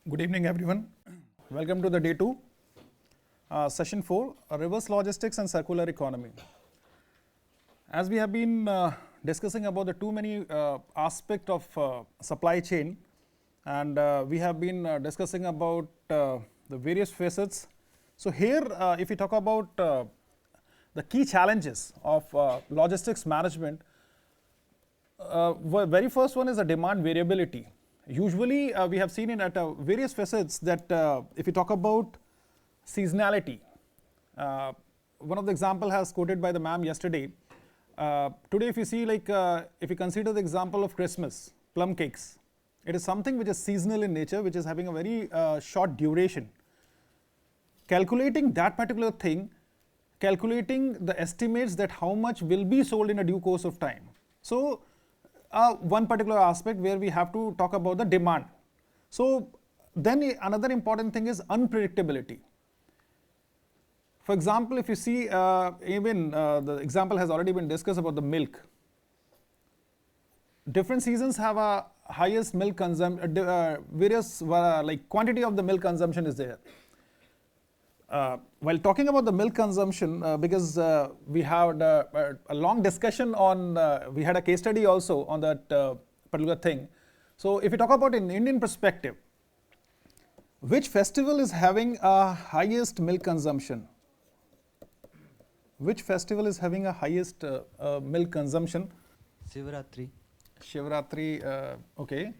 Good evening, everyone. Welcome to the day 2, session 4, reverse logistics and circular economy. As we have been discussing about the too many aspect of supply chain, and we have been discussing about the various facets. So here, if we talk about the key challenges of logistics management, very first one is the demand variability. Usually, we have seen at various facets that if you talk about seasonality, one of the example has quoted by the ma'am yesterday. Today, if you see if you consider the example of Christmas, plum cakes, it is something which is seasonal in nature, which is having a very short duration. Calculating that particular thing, calculating the estimates that how much will be sold in a due course of time. So, one particular aspect where we have to talk about the demand. So, then another important thing is unpredictability. For example, if you see even the example has already been discussed about the milk. Different seasons have a highest milk consumption, various like quantity of the milk consumption is there. While talking about the milk consumption, because we had a long discussion on, we had a case study also on that particular thing. So if you talk about in Indian perspective, which festival is having a highest milk consumption? Which festival is having a highest milk consumption? Shivratri. Shivratri, okay.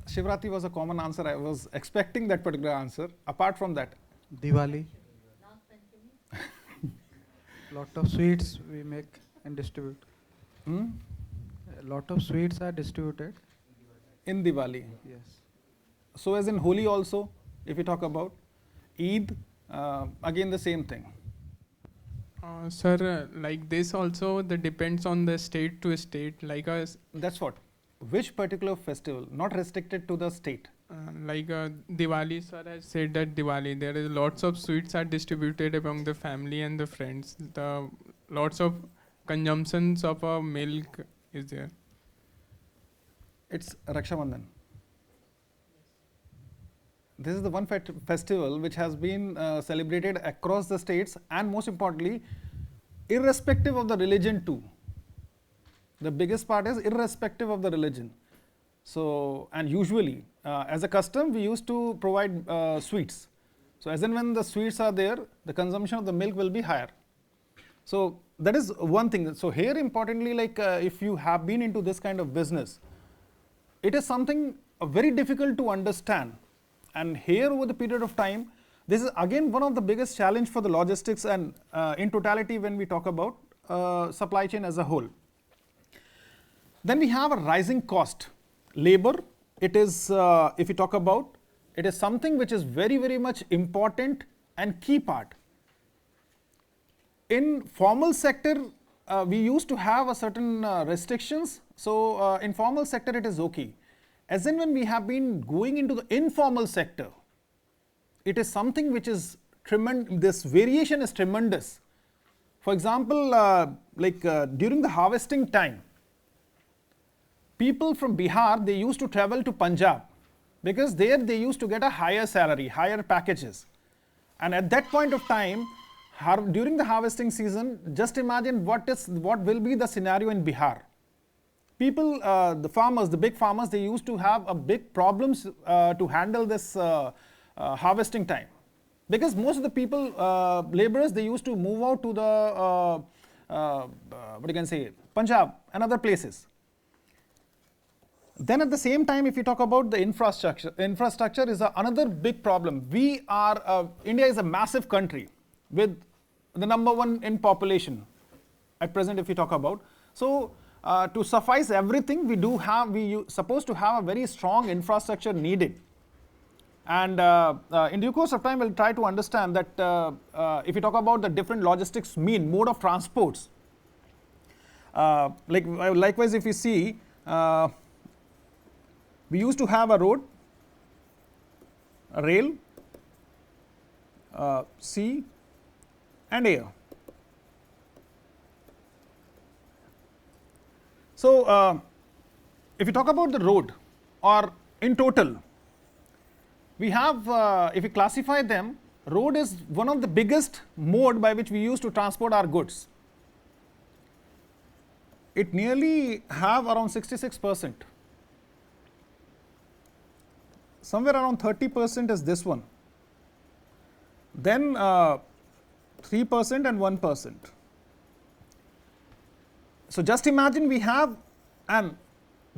Shivratri was a common answer. I was expecting that particular answer. Apart from that, Diwali. Lot of sweets we make and distribute. A lot of sweets are distributed. In Diwali. Yes. So as in Holi also, if we talk about Eid, again the same thing. Sir, like this also, that depends on the state to state. Like us, That's what. Which particular festival? Not restricted to the state. Diwali, sir has said that Diwali, there is lots of sweets are distributed among the family and the friends. The lots of consumptions of milk is there. It's Raksha Bandhan. This is the one festival which has been celebrated across the states, and most importantly, irrespective of the religion too. The biggest part is irrespective of the religion. So, and usually as a custom, we used to provide sweets. So as and when the sweets are there, the consumption of the milk will be higher. So that is one thing. So here importantly, like if you have been into this kind of business, it is something very difficult to understand. And here over the period of time, this is again one of the biggest challenge for the logistics and in totality when we talk about supply chain as a whole. Then we have a rising cost. Labor, it is, if you talk about, it is something which is very, very much important and key part. In formal sector, we used to have a certain restrictions. So in formal sector, it is okay. As in when we have been going into the informal sector, it is something which is tremendous, this variation is tremendous. For example, during the harvesting time, people from Bihar, they used to travel to Punjab because there they used to get a higher salary, higher packages. And at that point of time, during the harvesting season, just imagine what will be the scenario in Bihar. People, the farmers, the big farmers, they used to have a big problems to handle this harvesting time. Because most of the people, laborers, they used to move out to the, Punjab and other places. Then at the same time, if you talk about the infrastructure is another big problem. India is a massive country with the number one in population at present if you talk about. So to suffice everything, we supposed to have a very strong infrastructure needed. And in due course of time, we'll try to understand that if you talk about the different logistics mode of transports, likewise if you see, we used to have a road, a rail, sea and air. So if you talk about the road, or in total, we have, if we classify them, road is one of the biggest mode by which we use to transport our goods. It nearly have around 66%. Somewhere around 30% is this one. Then 3% and 1%. So just imagine we have, and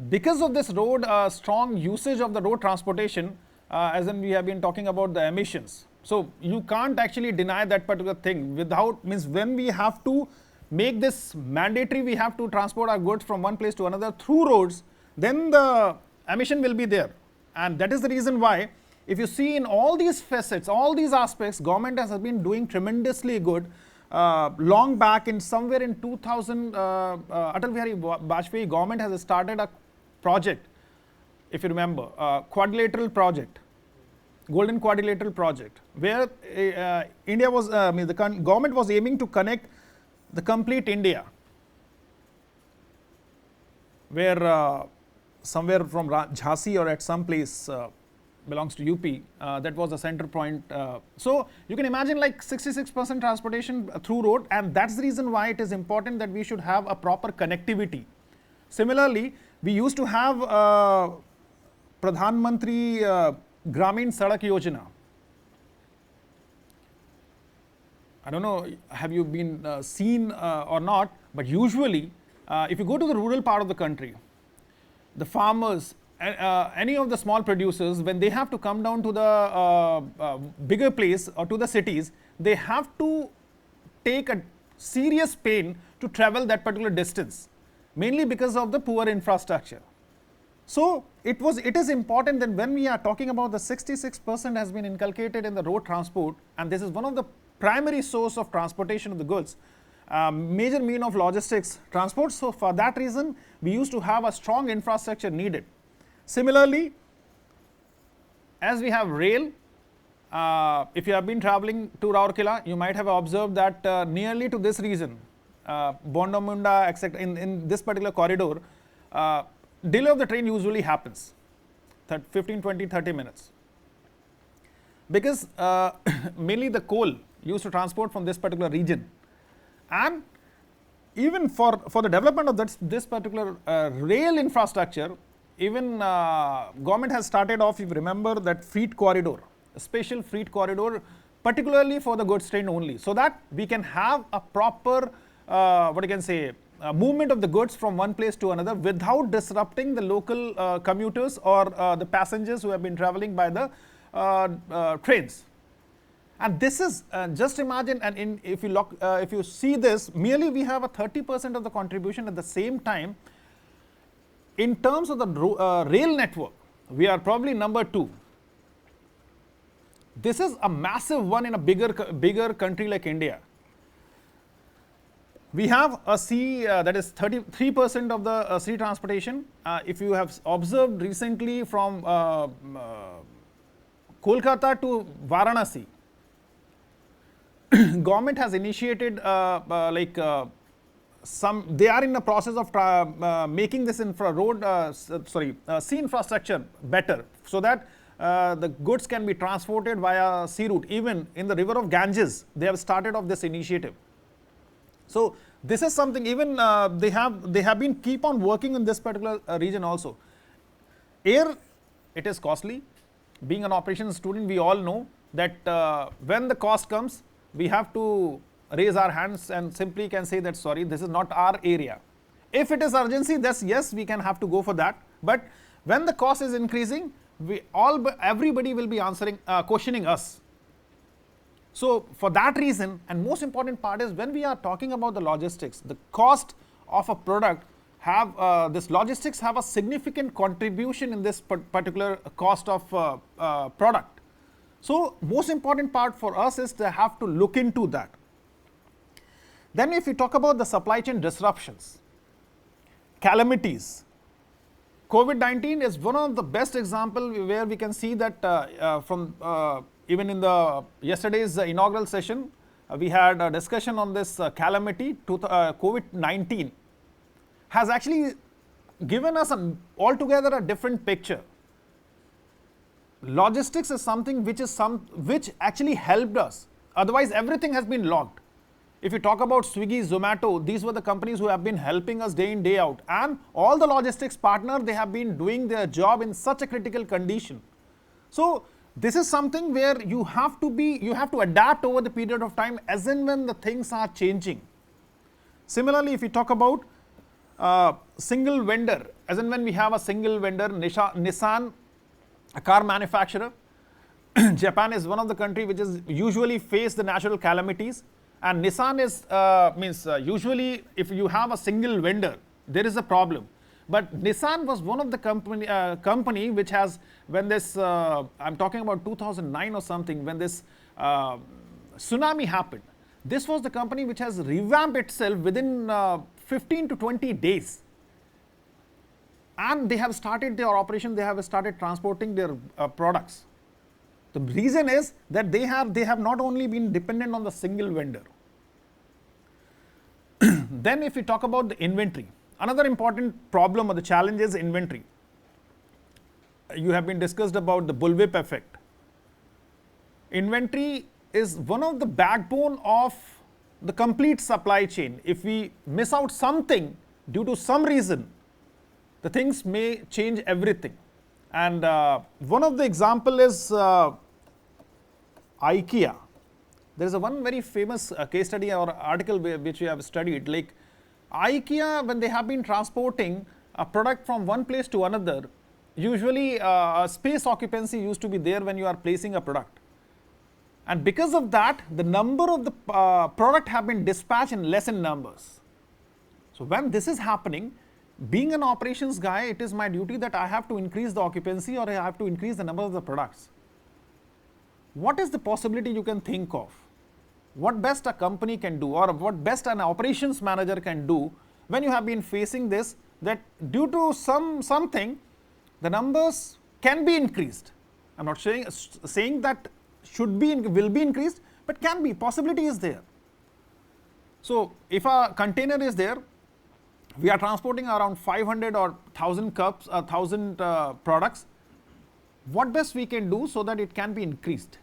because of this road, strong usage of the road transportation, as in we have been talking about the emissions. So you can't actually deny that particular thing. Without, means when we have to make this mandatory, we have to transport our goods from one place to another through roads, then the emission will be there. And that is the reason why, if you see in all these facets, all these aspects, government has been doing tremendously good. Long back, in somewhere in 2000, Atal Bihari Vajpayee government has started a project, if you remember, quadrilateral project, Golden Quadrilateral project, where India was, the government was aiming to connect the complete India, where somewhere from Jhansi or at some place belongs to UP, that was the center point. So you can imagine like 66% transportation through road, and that's the reason why it is important that we should have a proper connectivity. Similarly, we used to have Pradhan Mantri Gramin Sadak Yojana. I don't know, have you been seen or not, but usually if you go to the rural part of the country, the farmers, any of the small producers, when they have to come down to the bigger place or to the cities, they have to take a serious pain to travel that particular distance, mainly because of the poor infrastructure. So it is important that when we are talking about the 66% has been inculcated in the road transport, and this is one of the primary source of transportation of the goods, major mean of logistics transport. So for that reason, we used to have a strong infrastructure needed. Similarly, as we have rail, if you have been traveling to Rourkela, you might have observed that nearly to this region, Bondamunda, etc., in this particular corridor, delay of the train usually happens, 15, 20, 30 minutes. Because mainly the coal used to transport from this particular region. And even for the development of this particular rail infrastructure, even government has started off, if you remember, that freight corridor, a special freight corridor, particularly for the goods train only, so that we can have a proper, what you can say, movement of the goods from one place to another without disrupting the local commuters or the passengers who have been traveling by the trains. And this is, just imagine, and if you see this, merely we have a 30% of the contribution. At the same time, in terms of the rail network, we are probably number 2. This is a massive one in a bigger country like India. We have a sea, that is 33% of the sea transportation. If you have observed recently from Kolkata to Varanasi, government has initiated they are in the process of making this sea infrastructure better, so that the goods can be transported via sea route. Even in the river of Ganges, they have started off this initiative. So this is something, even they have been keep on working in this particular region also. Air, it is costly. Being an operations student, we all know that when the cost comes, we have to raise our hands and simply can say that sorry, this is not our area. If it is urgency, yes, we can have to go for that. But when the cost is increasing, everybody will be questioning us. So for that reason, and most important part is, when we are talking about the logistics, the cost of a product this logistics have a significant contribution in this particular cost of product. So most important part for us is to have to look into that. Then if we talk about the supply chain disruptions, calamities, COVID-19 is one of the best example where we can see that from even in the yesterday's inaugural session, we had a discussion on this calamity. COVID-19 has actually given us altogether a different picture. Logistics is something which actually helped us. Otherwise, everything has been locked. If you talk about Swiggy, Zomato, these were the companies who have been helping us day in, day out. And all the logistics partners, they have been doing their job in such a critical condition. So this is something where you have to adapt over the period of time as and when the things are changing. Similarly, if you talk about single vendor, as and when we have a single vendor, Nissan, a car manufacturer, Japan is one of the countries which is usually face the natural calamities, and Nissan is usually if you have a single vendor, there is a problem. But Nissan was one of the company which has, when this I'm talking about 2009 or something, when this tsunami happened, this was the company which has revamped itself within 15 to 20 days. And they have started their operation, they have started transporting their products. The reason is that they have not only been dependent on the single vendor. Then if we talk about the inventory, another important problem or the challenge is inventory. You have been discussed about the bullwhip effect. Inventory is one of the backbone of the complete supply chain. If we miss out something due to some reason, the things may change everything. And one of the example is IKEA. There is one very famous case study or article which we have studied. Like IKEA, when they have been transporting a product from one place to another, usually space occupancy used to be there when you are placing a product. And because of that, the number of the product have been dispatched in less in numbers. So when this is happening, being an operations guy, it is my duty that I have to increase the occupancy or I have to increase the number of the products. What is the possibility you can think of? What best a company can do, or what best an operations manager can do when you have been facing this, that due to something, the numbers can be increased. I'm not saying that will be increased, but can be, possibility is there. So if a container is there, we are transporting around 500 or 1000 cups, 1000 products. What best we can do so that it can be increased?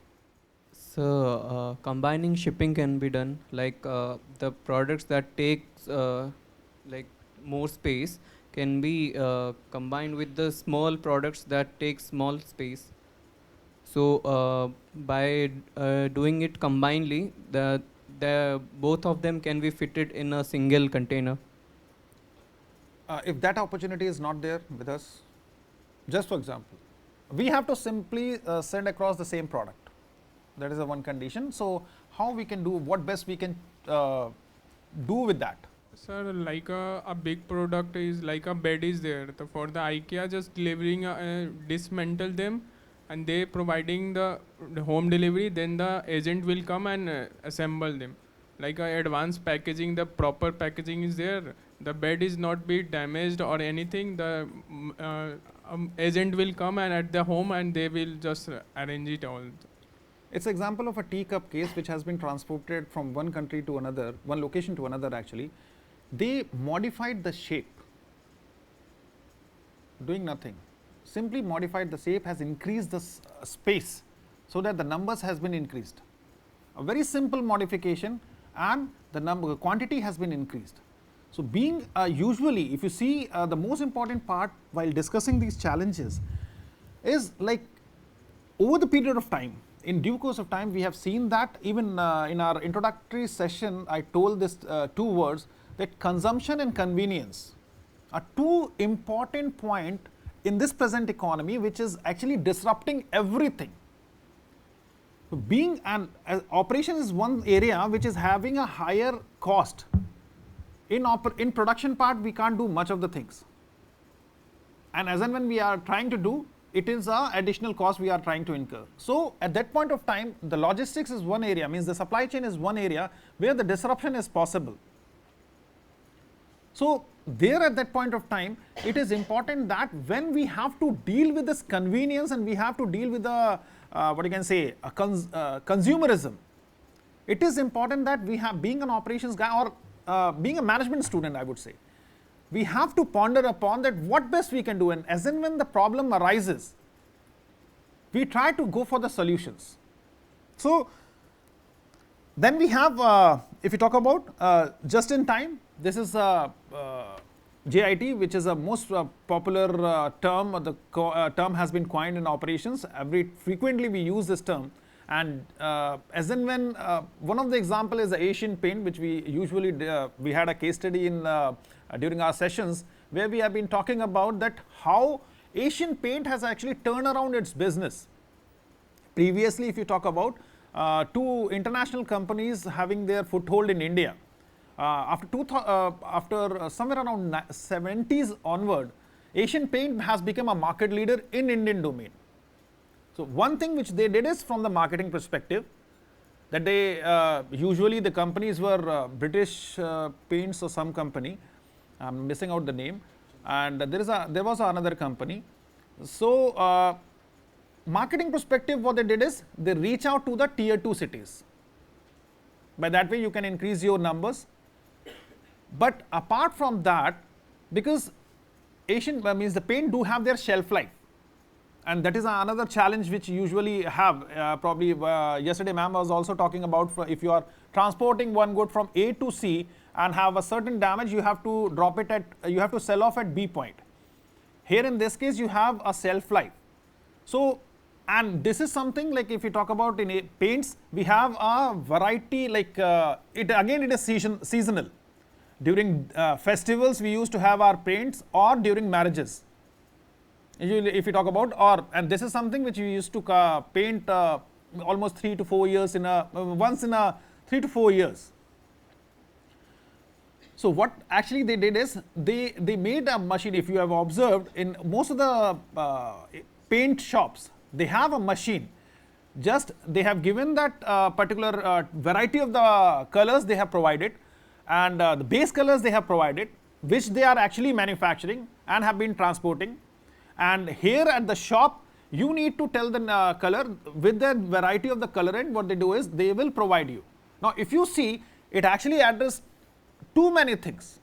So combining shipping can be done, like the products that takes like more space can be combined with the small products that take small space. So by doing it combinedly, the both of them can be fitted in a single container. If that opportunity is not there with us, just for example, we have to simply send across the same product. That is the one condition. So how we can do, what best we can do with that? Sir, like a big product is like a bed is there. So for the IKEA, just delivering, dismantle them, and they providing the home delivery. Then the agent will come and assemble them. Like advanced packaging, the proper packaging is there. The bed is not be damaged or anything. The agent will come and at the home and they will just arrange it all. It's an example of a teacup case which has been transported from one country to another, one location to another actually. They modified the shape, doing nothing. Simply modified the shape, has increased the space so that the numbers has been increased. A very simple modification, and the quantity has been increased. So being usually, if you see the most important part while discussing these challenges is like over the period of time, in due course of time, we have seen that even in our introductory session, I told this two words, that consumption and convenience are two important points in this present economy, which is actually disrupting everything. So being an operation is one area which is having a higher cost. In production part, we can't do much of the things. And as and when we are trying to do, it is an additional cost we are trying to incur. So at that point of time, the logistics is one area, means the supply chain is one area where the disruption is possible. So there at that point of time, it is important that when we have to deal with this convenience and we have to deal with the, what you can say, consumerism, it is important that we have, being an operations guy or being a management student, I would say, we have to ponder upon that what best we can do, and as and when the problem arises, we try to go for the solutions. So then we have, if you talk about just in time, this is JIT, which is a most popular term. The term has been coined in operations. Frequently we use this term, and as and when one of the example is the Asian Paint, which we usually we had a case study in during our sessions, where we have been talking about that how Asian Paint has actually turned around its business. Previously, if you talk about two international companies having their foothold in India, after somewhere around 70s onward, Asian Paint has become a market leader in Indian domain. So one thing which they did is, from the marketing perspective, that they usually the companies were British Paints or some company. I'm missing out the name, and there was another company. So marketing perspective, what they did is they reach out to the tier 2 cities. By that way, you can increase your numbers. But apart from that, because Asian means the paint do have their shelf life, and that is another challenge which you usually have. Probably yesterday ma'am was also talking about, if you are transporting one good from A to C and have a certain damage, you have to drop it at, you have to sell off at B point. Here in this case you have a shelf life. So, and this is something like, if you talk about in paints, we have a variety, like it is seasonal. During festivals we used to have our paints, or during marriages. If you talk about, and this is something which we used to paint almost 3 to 4 years once in a 3 to 4 years. So what actually they did is they made a machine. If you have observed, in most of the paint shops, they have a machine. Just they have given that particular variety of the colors they have provided, and the base colors they have provided, which they are actually manufacturing and have been transporting. And here at the shop, you need to tell the color with the variety of the colorant. What they do is they will provide you. Now, if you see, it actually addresses too many things.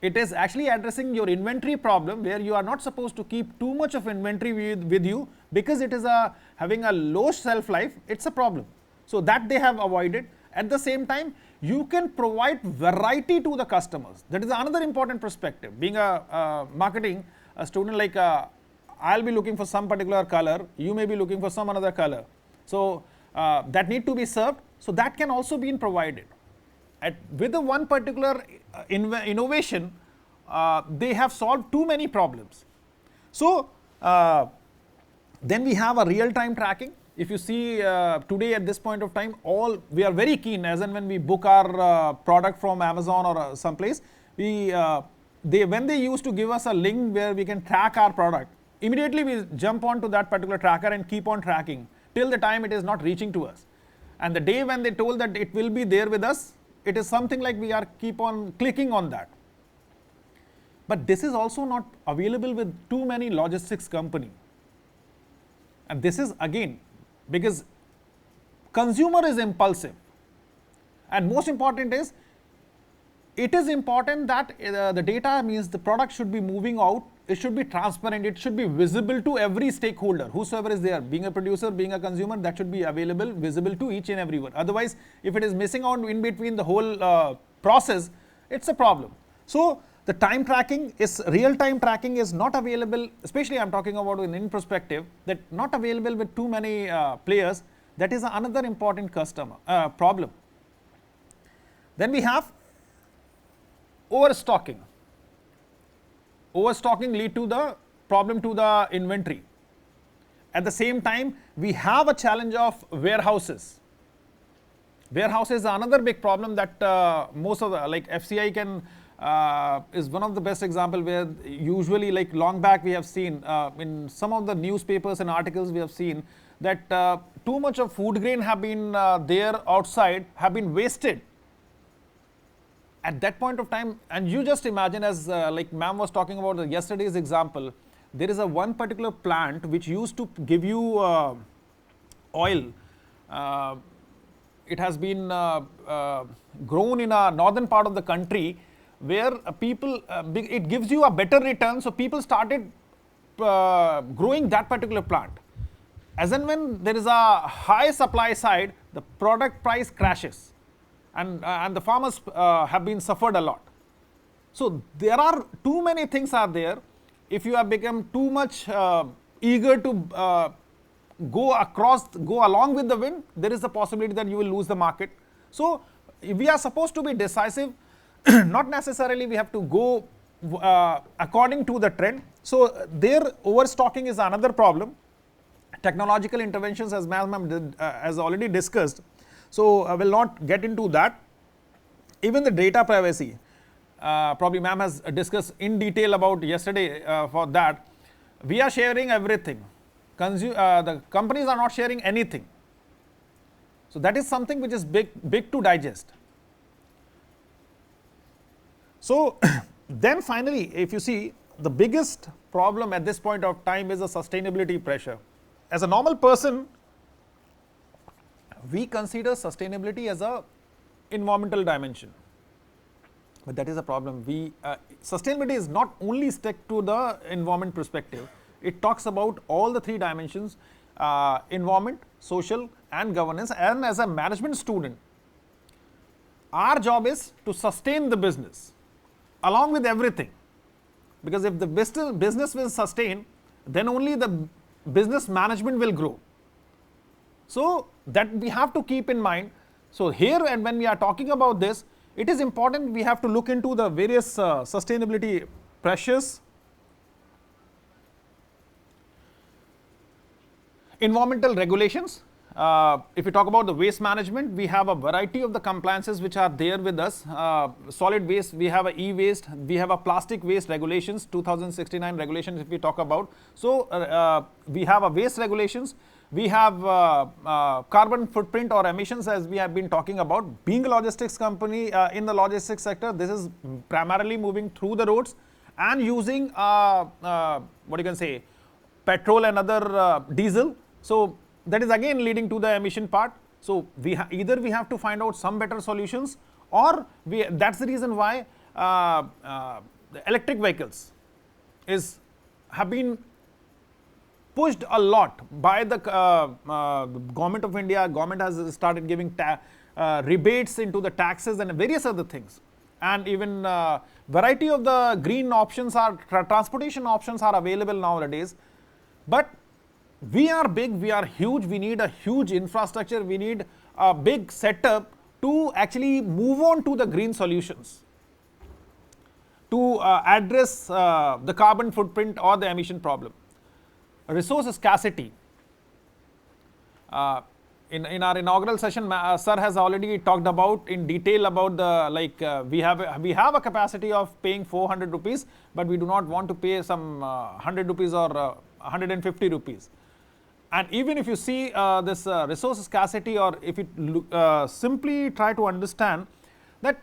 It is actually addressing your inventory problem, where you are not supposed to keep too much of inventory with you, because it is having a low shelf life. It's a problem. So that they have avoided. At the same time, you can provide variety to the customers. That is another important perspective. Being a marketing student, like I'll be looking for some particular color, you may be looking for some another color. So that need to be served. So that can also be provided. With the one particular innovation, they have solved too many problems. So then we have a real-time tracking. If you see today at this point of time, we are very keen, as and when we book our product from Amazon or someplace, when they used to give us a link where we can track our product, immediately we jump onto that particular tracker and keep on tracking till the time it is not reaching to us. And the day when they told that it will be there with us, it is something like we are keep on clicking on that. But this is also not available with too many logistics company. And this is again because consumer is impulsive. And most important is, it is important that the data, means the product should be moving out, it should be transparent, it should be visible to every stakeholder, whosoever is there, being a producer, being a consumer, that should be available, visible to each and everyone. Otherwise, if it is missing out in between the whole process, it's a problem. So the time tracking is, real-time tracking is not available, especially I'm talking about in perspective, that not available with too many players. That is another important problem. Then we have overstocking. Overstocking lead to the problem to the inventory. At the same time, we have a challenge of warehouses. Warehouses is another big problem that most of the, like FCI is one of the best example, where usually, like long back we have seen in some of the newspapers and articles we have seen that too much of food grain have been there outside, have been wasted. At that point of time, and you just imagine, as like ma'am was talking about yesterday's example, there is one particular plant which used to give you oil. It has been grown in a northern part of the country, where it gives you a better return, so people started growing that particular plant. As and when there is a high supply side, the product price crashes, and the farmers have been suffered a lot. So there are too many things are there. If you have become too much eager to go along with the wind, there is a possibility that you will lose the market. So we are supposed to be decisive. Not necessarily we have to go according to the trend. So there overstocking is another problem. Technological interventions, as ma'am has already discussed, so I will not get into that. Even the data privacy, probably ma'am has discussed in detail about yesterday for that. We are sharing everything. The companies are not sharing anything. So that is something which is big to digest. So then finally, if you see, the biggest problem at this point of time is the sustainability pressure. As a normal person, we consider sustainability as a environmental dimension, but that is a problem. Sustainability is not only stuck to the environment perspective. It talks about all the three dimensions: environment, social, and governance. And as a management student, our job is to sustain the business along with everything, because if the business will sustain, then only the business management will grow. So that we have to keep in mind. So here, and when we are talking about this, it is important we have to look into the various sustainability pressures. Environmental regulations. If we talk about the waste management, we have a variety of the compliances which are there with us. Solid waste, we have a e-waste, we have a plastic waste regulations, 2069 regulations if we talk about. So we have a waste regulations, we have carbon footprint or emissions, as we have been talking about. Being a logistics company in the logistics sector, this is primarily moving through the roads and using what you can say, petrol and other diesel. So that is again leading to the emission part. So either we have to find out some better solutions, or that's the reason why the electric vehicles have been pushed a lot by the government of India. Government has started giving rebates into the taxes and various other things, and even variety of the green options transportation options are available nowadays. But we are big, we are huge, we need a huge infrastructure, we need a big setup to actually move on to the green solutions, to address the carbon footprint or the emission problem. Resource scarcity. In our inaugural session, sir has already talked about in detail about the we have a capacity of paying 400 rupees, but we do not want to pay some 100 rupees or 150 rupees. And even if you see this resource scarcity, or if you simply try to understand that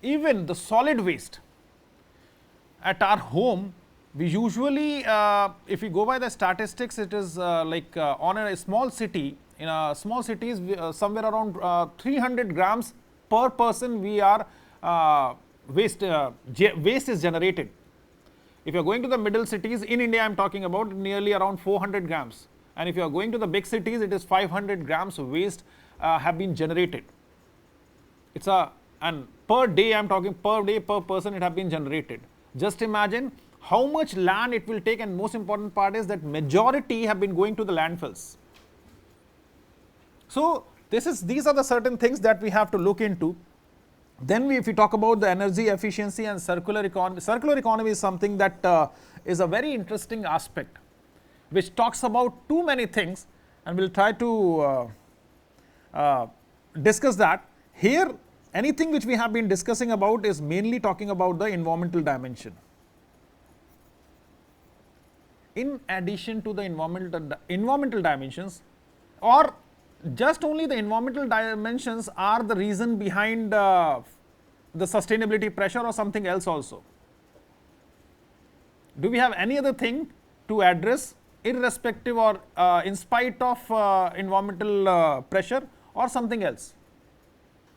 even the solid waste at our home, we usually, if we go by the statistics, it is on a small city, in a small cities, somewhere around 300 grams per person we are waste is generated. If you are going to the middle cities, in India I am talking about, nearly around 400 grams. And if you are going to the big cities, it is 500 grams of waste have been generated. And per day I am talking, per day, per person it have been generated. Just imagine how much land it will take, and most important part is that majority have been going to the landfills. So these are the certain things that we have to look into. Then if we talk about the energy efficiency and circular economy is something that is a very interesting aspect, which talks about too many things, and we'll try to discuss that. Here, anything which we have been discussing about is mainly talking about the environmental dimension. In addition to the environmental dimensions, or just only the environmental dimensions are the reason behind the sustainability pressure, or something else also? Do we have any other thing to address irrespective or in spite of environmental pressure, or something else?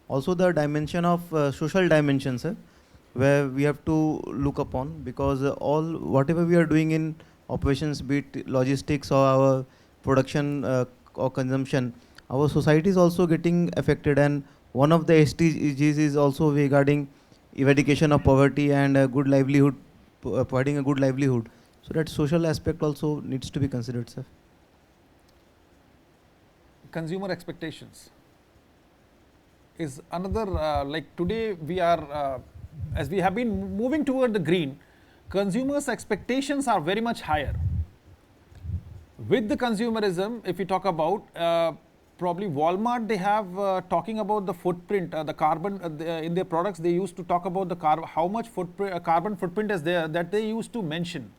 Also the dimension of social dimension, sir. where we have to look upon, because all whatever we are doing in operations, be it logistics or our production or consumption, our society is also getting affected, and one of the SDGs is also regarding eradication of poverty and a good livelihood, providing a good livelihood. So that social aspect also needs to be considered, sir. Consumer expectations is another, like today we are, as we have been moving toward the green, consumers' expectations are very much higher. With the consumerism, if we talk about, probably Walmart, they have talking about the footprint, the carbon in their products. They used to talk about the how much carbon footprint is there, that they used to mention.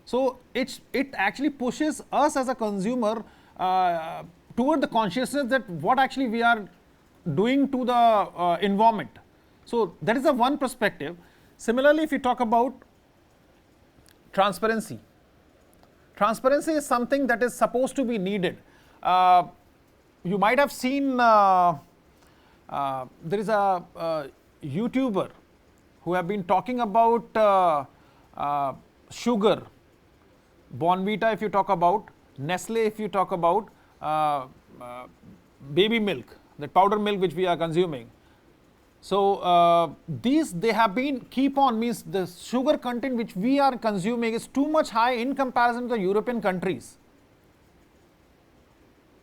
So it actually pushes us as a consumer toward the consciousness that what actually we are doing to the environment. So that is the one perspective. Similarly, if you talk about transparency, transparency is something that is supposed to be needed. You might have seen there is a YouTuber who have been talking about sugar, Bonvita if you talk about, Nestle if you talk about, baby milk, the powder milk which we are consuming. So these they have been keep on, means the sugar content which we are consuming is too much high in comparison to the European countries.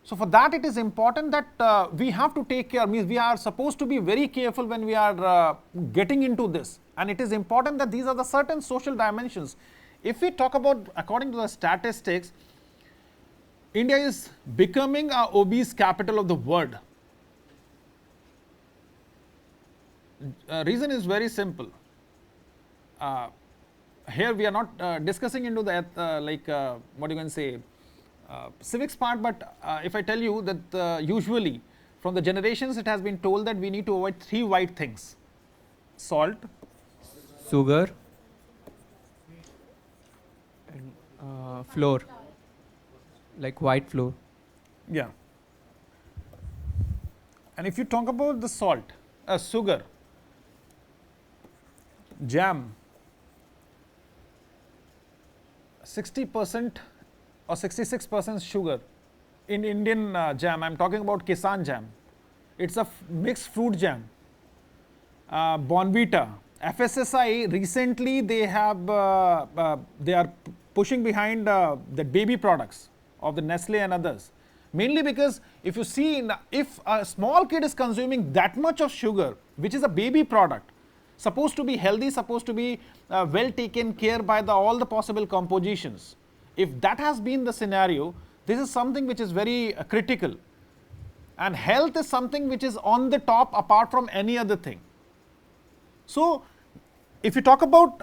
So for that it is important that we have to take care, means we are supposed to be very careful when we are getting into this, and it is important that these are the certain social dimensions. If we talk about, according to the statistics, India is becoming a obese capital of the world. Reason is very simple. Here we are not discussing into the what you can say civics part, but if I tell you that usually from the generations it has been told that we need to avoid 3 white things: salt, Sugar and flour, like white flour. yeah. And if you talk about the salt, sugar, jam, 60% or 66% sugar in Indian jam. I am talking about Kisan jam. It's a mixed fruit jam. Bonvita, FSSI recently they have they are pushing behind the baby products of the Nestle and others. Mainly because if you see, if a small kid is consuming that much of sugar, which is a baby product, supposed to be healthy, supposed to be well taken care by all the possible compositions. If that has been the scenario, this is something which is very critical. And health is something which is on the top apart from any other thing. So if you talk about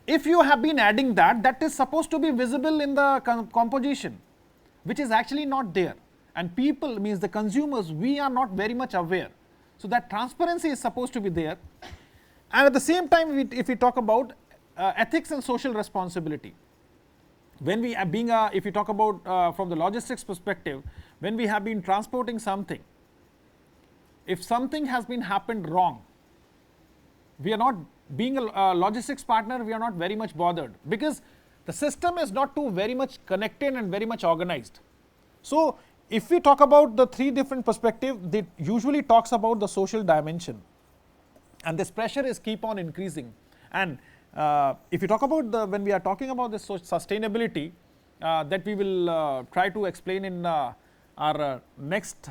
if you have been adding that, that is supposed to be visible in the composition, which is actually not there. And people, means the consumers, we are not very much aware. So that transparency is supposed to be there. And at the same time, if we talk about ethics and social responsibility, when we are being if you talk about from the logistics perspective, when we have been transporting something, if something has been happened wrong, we are not, being a logistics partner, we are not very much bothered, because the system is not too very much connected and very much organized. So if we talk about the 3 different perspectives, they usually talks about the social dimension, and this pressure is keep on increasing. And if you talk about when we are talking about this sustainability, that we will try to explain in our next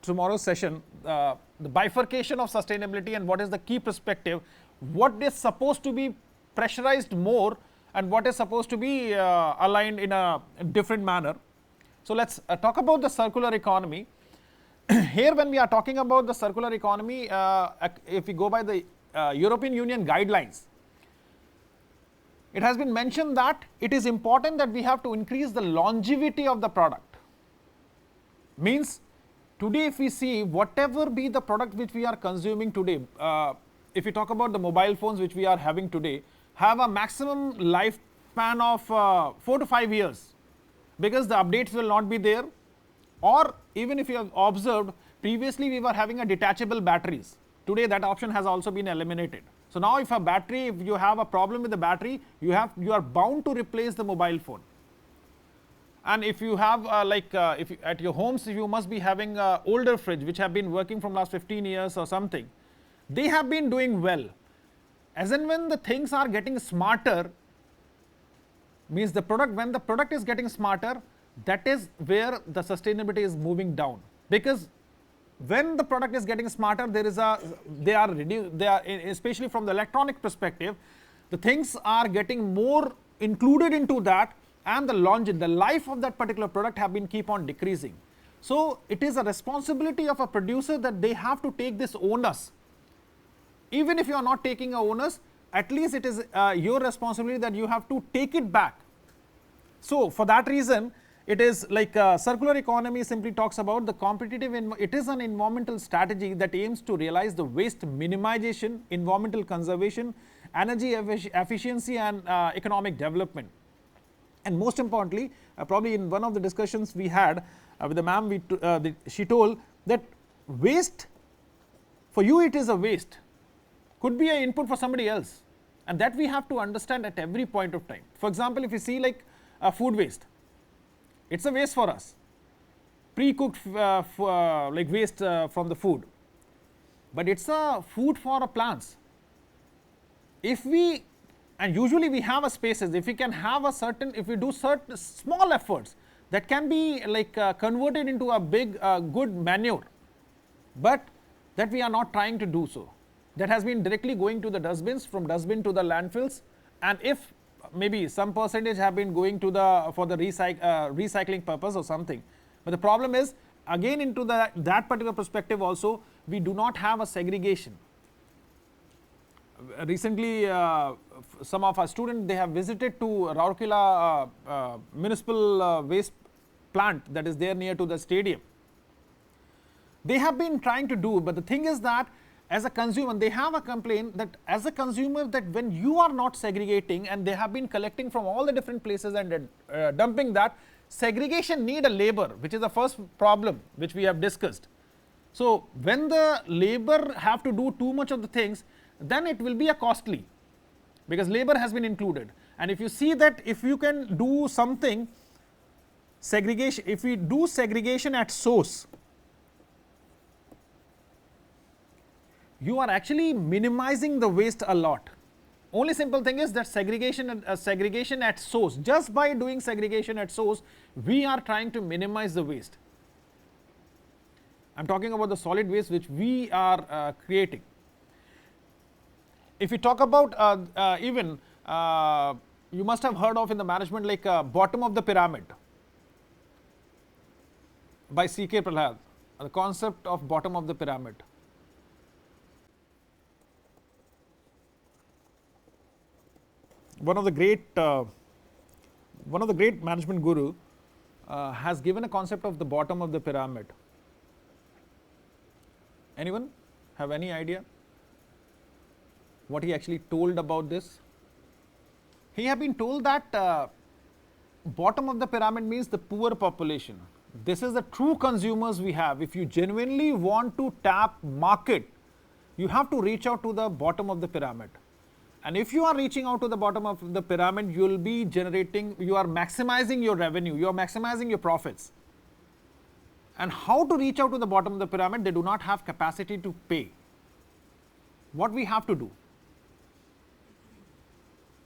tomorrow's session, the bifurcation of sustainability and what is the key perspective, what is supposed to be pressurized more and what is supposed to be aligned in a different manner. So let's talk about the circular economy. Here when we are talking about the circular economy, if we go by the European Union guidelines, it has been mentioned that it is important that we have to increase the longevity of the product. Means today if we see whatever be the product which we are consuming today, if we talk about the mobile phones which we are having today, have a maximum lifespan of 4 to 5 years, because the updates will not be there. Or even if you have observed, previously we were having a detachable batteries. Today that option has also been eliminated. So now if you have a problem with the battery, you are bound to replace the mobile phone. And if you have at your homes, you must be having an older fridge which have been working from last 15 years or something. They have been doing well. As and when the things are getting smarter, means when the product is getting smarter, that is where the sustainability is moving down. Because when the product is getting smarter, they are especially from the electronic perspective, the things are getting more included into that, and the life of that particular product have been keep on decreasing. So it is a responsibility of a producer that they have to take this onus. Even if you are not taking a onus, at least it is your responsibility that you have to take it back. So for that reason, it is like circular economy simply talks about the competitive, it is an environmental strategy that aims to realize the waste minimization, environmental conservation, energy efficiency, and economic development. And most importantly, probably in one of the discussions we had with the ma'am, she told that waste, for you it is a waste, could be an input for somebody else, and that we have to understand at every point of time. For example, if you see like food waste, it's a waste for us, pre-cooked like waste from the food, but it's a food for our plants. And usually we have a spaces, if we can have if we do certain small efforts, that can be like converted into a big good manure, but that we are not trying to do so. That has been directly going to the dustbins, from dustbin to the landfills, and if maybe some percentage have been going to for the recycling purpose or something. But the problem is, again into that particular perspective also, we do not have a segregation. Recently some of our students, they have visited to Rourkela municipal waste plant that is there near to the stadium. They have been trying to do, but the thing is that as a consumer, they have a complaint that as a consumer, that when you are not segregating, and they have been collecting from all the different places and dumping that, segregation need a labor, which is the first problem which we have discussed. So when the labor have to do too much of the things, then it will be a costly, because labor has been included. And if you see that if you can do something segregation, if we do segregation at source, you are actually minimizing the waste a lot. Only simple thing is that segregation at source, just by doing segregation at source, we are trying to minimize the waste. I am talking about the solid waste which we are creating. If we talk about even you must have heard of in the management like bottom of the pyramid by C.K. Prahlad, the concept of bottom of the pyramid. One of the great management guru has given a concept of the bottom of the pyramid. Anyone have any idea what he actually told about this? He have been told that bottom of the pyramid means the poor population. This is the true consumers we have. If you genuinely want to tap market, you have to reach out to the bottom of the pyramid. And if you are reaching out to the bottom of the pyramid, you will be you are maximizing your revenue, you are maximizing your profits. And how to reach out to the bottom of the pyramid? They do not have capacity to pay. What we have to do?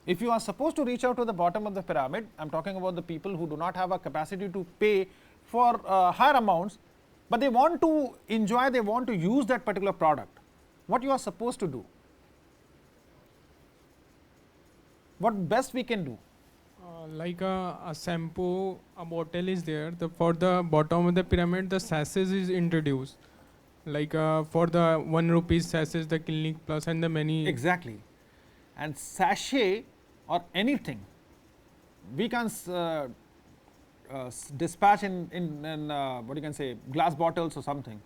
If you are supposed to reach out to the bottom of the pyramid, I am talking about the people who do not have a capacity to pay for higher amounts, but they want to enjoy, they want to use that particular product. What you are supposed to do? What best we can do? Like a shampoo, a bottle is there. For the bottom of the pyramid, the sachets is introduced. Like for the 1 rupee sachets, the Clinic Plus and the many. Exactly. And sachet or anything, we can dispatch in what you can say, glass bottles or something.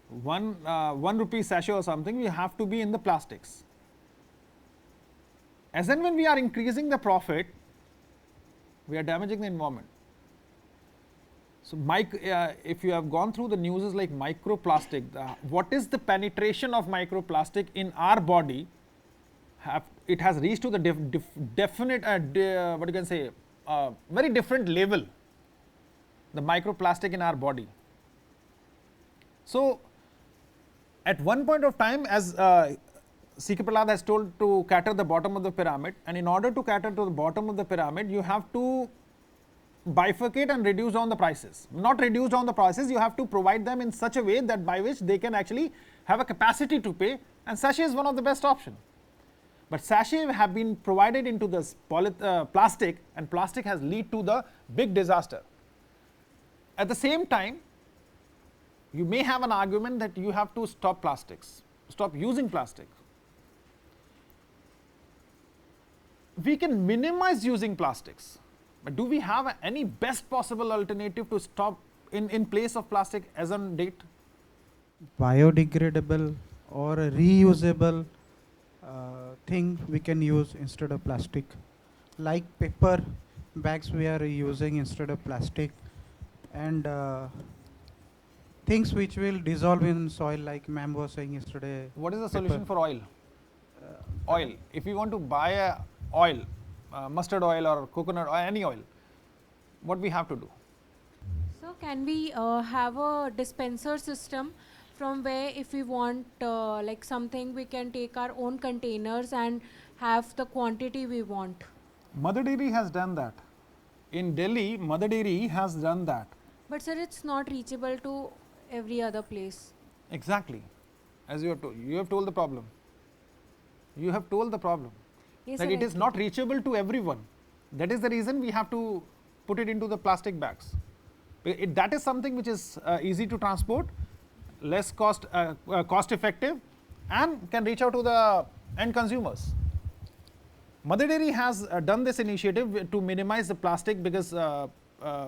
1 rupee sachet or something, we have to be in the plastics. As and when we are increasing the profit, we are damaging the environment. So, if you have gone through the news like microplastic, what is the penetration of microplastic in our body? It has reached to the definite, what you can say, very different level, the microplastic in our body. So, at one point of time, as C.K. Prahlad has told, to cater the bottom of the pyramid, and in order to cater to the bottom of the pyramid, you have to bifurcate and reduce down the prices. Not reduce down the prices, you have to provide them in such a way that by which they can actually have a capacity to pay, and sachet is one of the best option. But sachet have been provided into this plastic, and plastic has led to the big disaster. At the same time, you may have an argument that you have to stop plastics, stop using plastic. We can minimize using plastics, but do we have any best possible alternative to stop in place of plastic as on date? Biodegradable or a reusable thing we can use instead of plastic, like paper bags we are using instead of plastic, and things which will dissolve in soil, like ma'am was saying yesterday. What is the solution for oil? Oil. If you want to buy a oil, mustard oil or coconut oil, any oil, what we have to do? So can we have a dispenser system from where if we want like something, we can take our own containers and have the quantity we want? Mother Dairy has done that. In Delhi, Mother Dairy has done that. But sir, it's not reachable to every other place. Exactly. As you have told the problem. You have told the problem. Yes, that sir, it is not reachable to everyone. That is the reason we have to put it into the plastic bags. That is something which is easy to transport, less cost effective, and can reach out to the end consumers. Mother Dairy has done this initiative to minimize the plastic, because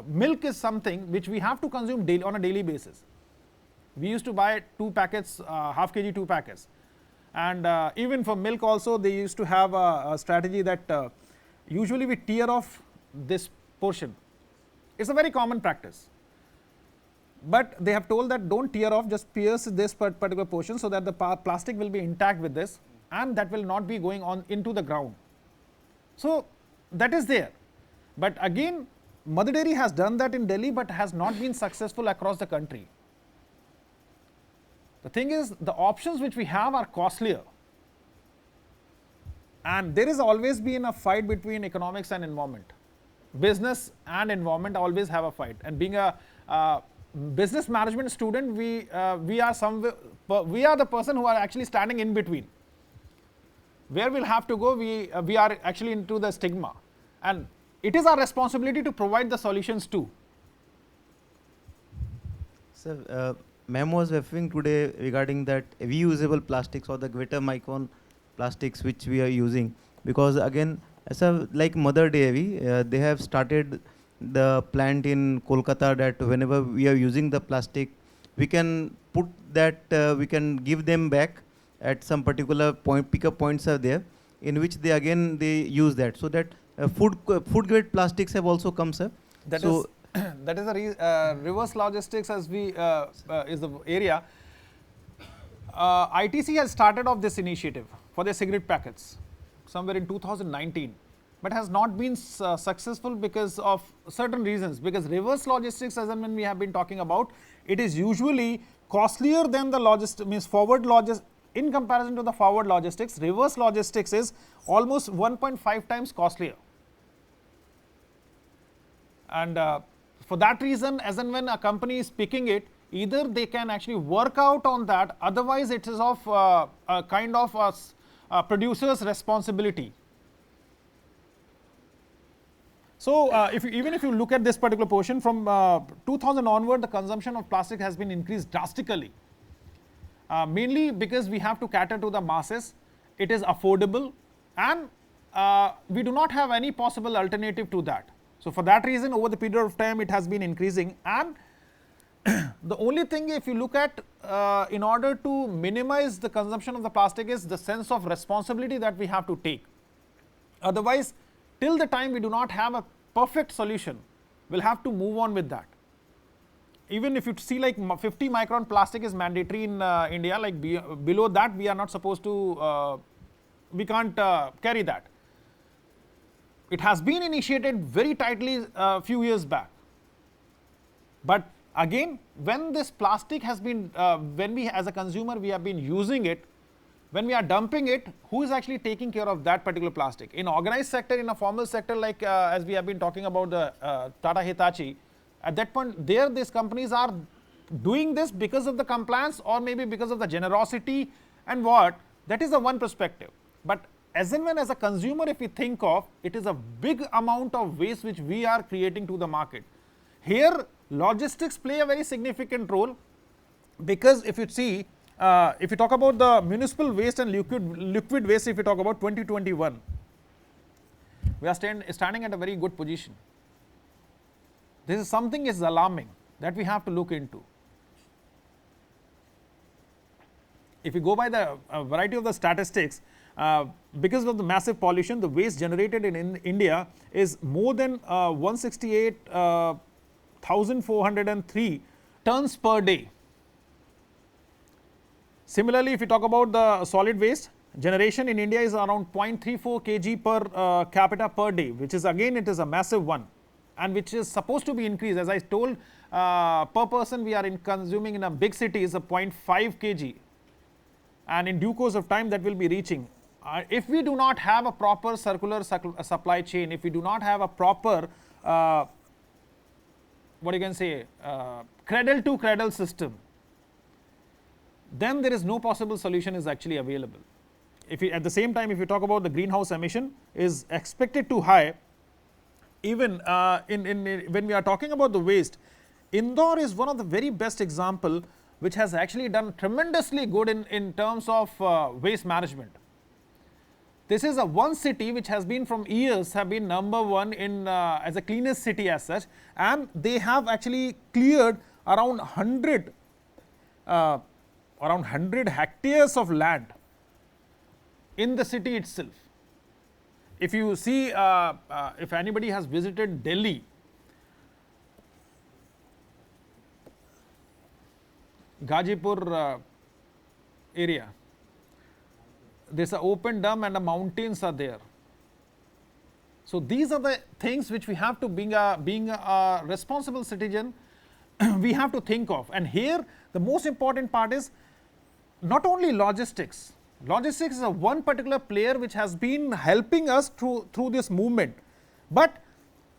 milk is something which we have to consume on a daily basis. We used to buy 2 packets, half kg 2 packets. And even for milk also, they used to have a strategy that usually we tear off this portion. It's a very common practice. But they have told that don't tear off, just pierce this particular portion so that the plastic will be intact with this, and that will not be going on into the ground. So that is there. But again, Mother Dairy has done that in Delhi, but has not been successful across the country. The thing is, the options which we have are costlier, and there is always been a fight between economics and environment. Business and environment always have a fight, and being a business management student, we are the person who are actually standing in between. Where we'll have to go, we are actually into the stigma, and it is our responsibility to provide the solutions too. Sir, ma'am was referring today regarding that reusable plastics or the greater micron plastics which we are using, because again, like Mother Dairy, they have started the plant in Kolkata that whenever we are using the plastic, we can put that, we can give them back at some particular point. Pickup points are there in which they use that, so that food grade plastics have also come, sir. That is the reverse logistics, as we is the area. ITC has started off this initiative for their cigarette packets somewhere in 2019, but has not been successful because of certain reasons. Because reverse logistics, as and when we have been talking about, it is usually costlier than the forward logistics. In comparison to the forward logistics, reverse logistics is almost 1.5 times costlier. And for that reason, as and when a company is picking it, either they can actually work out on that, otherwise it is of a kind of a producer's responsibility. So even if you look at this particular portion, from 2000 onward, the consumption of plastic has been increased drastically. Mainly because we have to cater to the masses, it is affordable, and we do not have any possible alternative to that. So for that reason, over the period of time, it has been increasing. And the only thing, if you look at, in order to minimize the consumption of the plastic, is the sense of responsibility that we have to take. Otherwise, till the time we do not have a perfect solution, we'll have to move on with that. even if you see like 50 micron plastic is mandatory in India, like below that we are not supposed to, we can't carry that. It has been initiated very tightly a few years back. But again, when this plastic has been, when we as a consumer we have been using it, when we are dumping it, who is actually taking care of that particular plastic? In organized sector, in a formal sector, like as we have been talking about the Tata Hitachi, at that point there these companies are doing this because of the compliance or maybe because of the generosity and what, that is the one perspective. But as and when as a consumer, if we think of, it is a big amount of waste which we are creating to the market. Here logistics play a very significant role, because if you see, if you talk about the municipal waste and liquid waste, if you talk about 2021, we are standing at a very good position. This is something is alarming that we have to look into. If you go by the variety of the statistics, because of the massive pollution, the waste generated in India is more than 168,403 tons per day. Similarly, if you talk about the solid waste generation in India is around 0.34 kg per capita per day, which is again it is a massive one, and which is supposed to be increased. As I told, per person we are consuming in a big city is a 0.5 kg, and in due course of time that will be reaching. If we do not have a proper circular supply chain, if we do not have a proper what you can say, cradle to cradle system, then there is no possible solution is actually available. If you, at the same time, if you talk about the greenhouse emission is expected to high, even when we are talking about the waste, Indore is one of the very best example which has actually done tremendously good in terms of waste management. This is a one city which has been from years have been number one in as a cleanest city as such, and they have actually cleared around 100 hectares of land in the city itself. If you see, if anybody has visited Delhi, Gazipur area, there is an open dump and the mountains are there. So these are the things which we have to, being a responsible citizen, we have to think of. And here the most important part is not only logistics. Logistics is a one particular player which has been helping us through this movement, but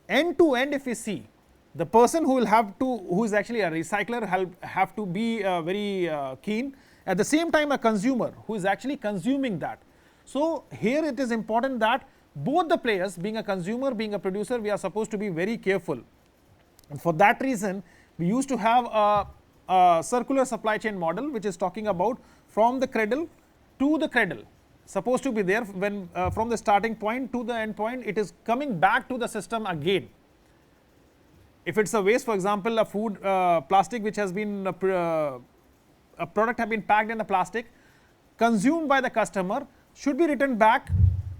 end to end, if we see, the person who will have to, who is actually a recycler, have to be very keen. At the same time, a consumer who is actually consuming that. So here it is important that both the players, being a consumer, being a producer, we are supposed to be very careful. And for that reason, we used to have a circular supply chain model which is talking about from the cradle to the cradle, supposed to be there when from the starting point to the end point, it is coming back to the system again. If it's a waste, for example, a food plastic which has been a product have been packed in the plastic, consumed by the customer, should be returned back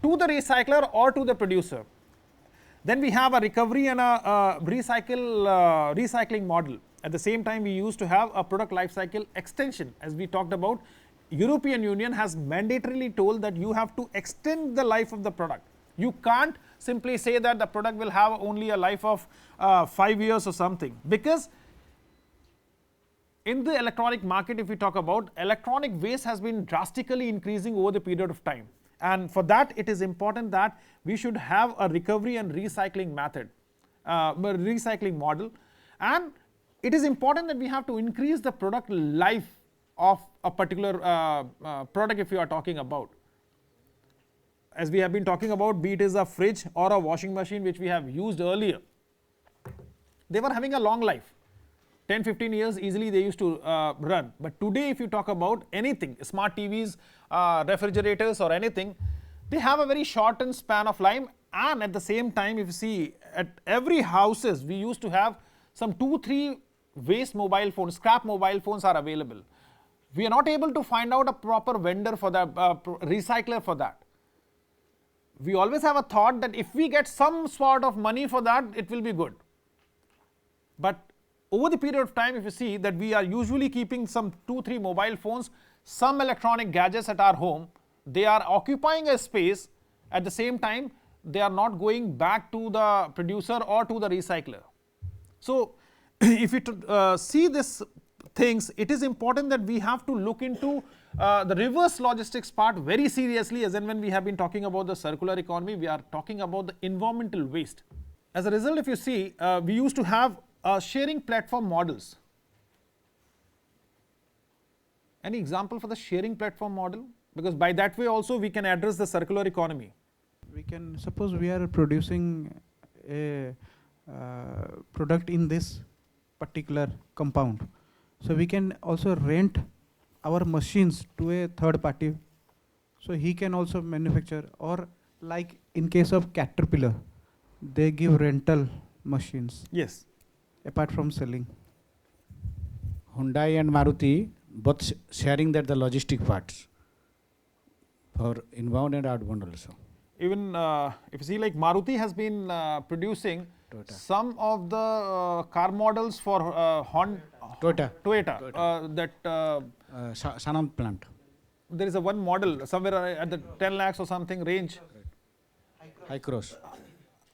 to the recycler or to the producer. Then we have a recovery and a recycling model. At the same time, we used to have a product life cycle extension. As we talked about, European Union has mandatorily told that you have to extend the life of the product. You can't simply say that the product will have only a life of 5 years or something, because in the electronic market, if we talk about, electronic waste has been drastically increasing over the period of time, and for that it is important that we should have a recovery and recycling method, recycling model, and it is important that we have to increase the product life of a particular product if you are talking about. As we have been talking about, be it is a fridge or a washing machine which we have used earlier, they were having a long life. 10-15 years easily they used to run. But today if you talk about anything, smart TVs, refrigerators or anything, they have a very shortened span of life. And at the same time, if you see at every houses, we used to have some 2-3 waste mobile phones, scrap mobile phones are available. We are not able to find out a proper vendor for that, recycler for that. We always have a thought that if we get some sort of money for that, it will be good. But over the period of time, if you see that we are usually keeping some 2-3 mobile phones, some electronic gadgets at our home, they are occupying a space. At the same time, they are not going back to the producer or to the recycler. So if you see these things, it is important that we have to look into the reverse logistics part very seriously, as in when we have been talking about the circular economy, we are talking about the environmental waste. As a result, if you see, we used to have sharing platform models. Any example for the sharing platform model? Because by that way also we can address the circular economy. We can suppose we are producing a product in this particular compound. So we can also rent our machines to a third party. So he can also manufacture, or like in case of Caterpillar, they give rental machines Yes. apart from selling. Hyundai and Maruti both sharing that the logistic parts for inbound and outbound also. Even if you see, like Maruti has been producing Toyota. some of the car models for Toyota. Sanand plant. There is a one model somewhere at the 10 lakhs or something range, High cross.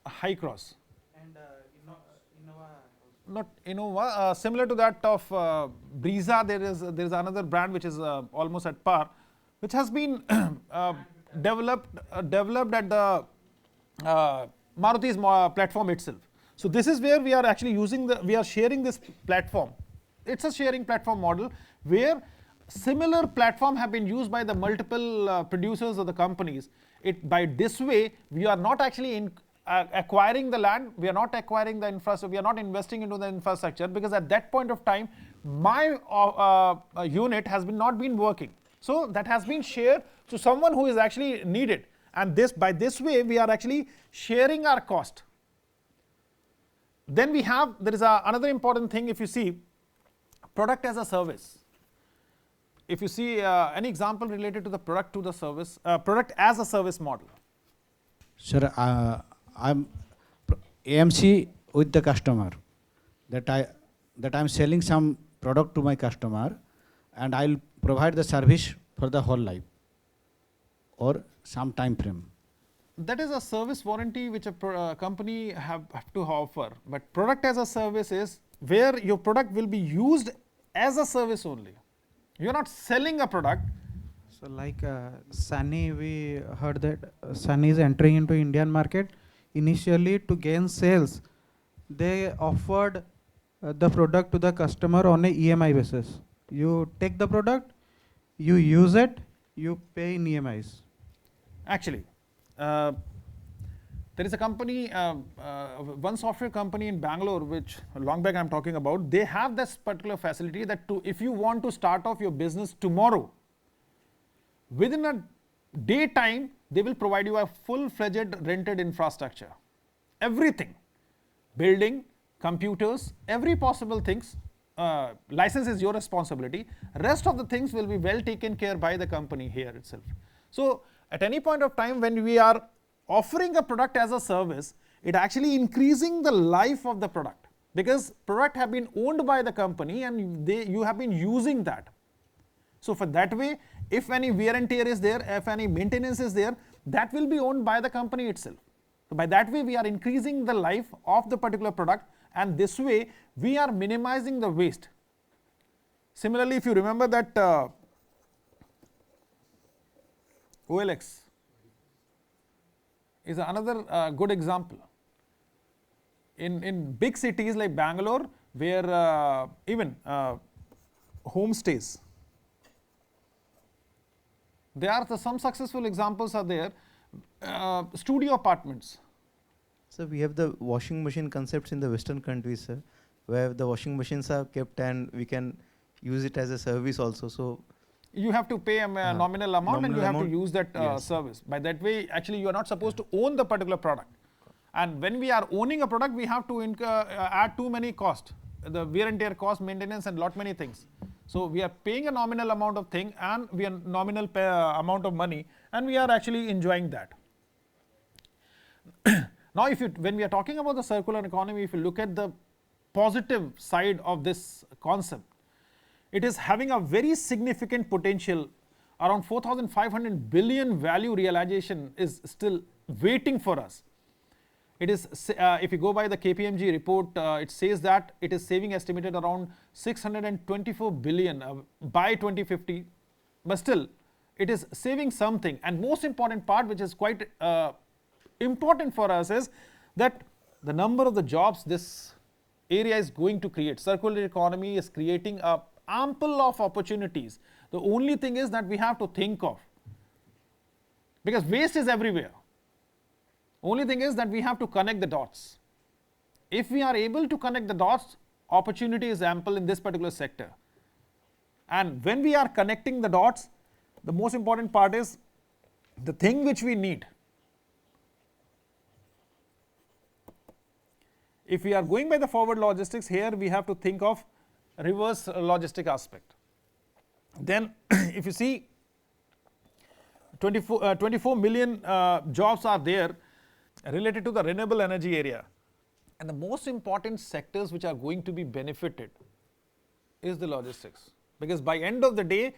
high cross. And not Innova, similar to that of Brezza, there is another brand which is almost at par, which has been developed at the Maruti's platform itself. So this is where we are actually we are sharing this platform. It's a sharing platform model where similar platform have been used by the multiple producers of the companies. By this way, we are not actually acquiring the land, we are not acquiring the infrastructure, we are not investing into the infrastructure, because at that point of time, my unit has not been working. So that has been shared to someone who is actually needed, and by this way we are actually sharing our cost. Then there is another important thing. If you see product as a service, if you see any example related to the product product as a service model. Sir, I'm AMC with the customer, that I'm selling some product to my customer, and I'll provide the service for the whole life or some time frame. That is a service warranty which a company have to offer. But product as a service is where your product will be used as a service only. You are not selling a product. So like Sany, we heard that Sany is entering into Indian market. Initially, to gain sales, they offered the product to the customer on a EMI basis. You take the product, you use it, you pay in EMIs. Actually, there is a company, one software company in Bangalore, which long back I'm talking about. They have this particular facility that if you want to start off your business tomorrow, within a day time, they will provide you a full-fledged rented infrastructure. Everything, building, computers, every possible things. License is your responsibility. Rest of the things will be well taken care by the company here itself. So at any point of time when we are offering a product as a service, it actually increasing the life of the product, because product have been owned by the company and you have been using that. So for that way, if any wear and tear is there, if any maintenance is there, that will be owned by the company itself. So by that way, we are increasing the life of the particular product, and this way we are minimizing the waste. Similarly, if you remember that OLX is another good example. In big cities like Bangalore, where even homestays, there are some successful examples are there. Studio apartments. So we have the washing machine concepts in the Western countries, sir, where the washing machines are kept and we can use it as a service also. So you have to pay a nominal amount and you have to use that yes. service. By that way, actually you are not supposed to own the particular product. And when we are owning a product, we have to add too many costs, the wear and tear cost, maintenance, and lot many things. So we are paying a nominal amount of thing and we are nominal amount of money, and we are actually enjoying that. Now, when we are talking about the circular economy, if you look at the positive side of this concept. It is having a very significant potential. Around 4,500 billion value realization is still waiting for us. It is, if you go by the KPMG report, it says that it is saving estimated around 624 billion by 2050, but still it is saving something. And most important part, which is quite important for us, is that the number of the jobs this area is going to create. Circular economy is creating a ample of opportunities. The only thing is that we have to think of, because waste is everywhere. Only thing is that we have to connect the dots. If we are able to connect the dots, opportunity is ample in this particular sector. And when we are connecting the dots, the most important part is the thing which we need. If we are going by the forward logistics, here we have to think of reverse logistic aspect. Then if you see 24 million jobs are there related to the renewable energy area, and the most important sectors which are going to be benefited is the logistics, because by end of the day,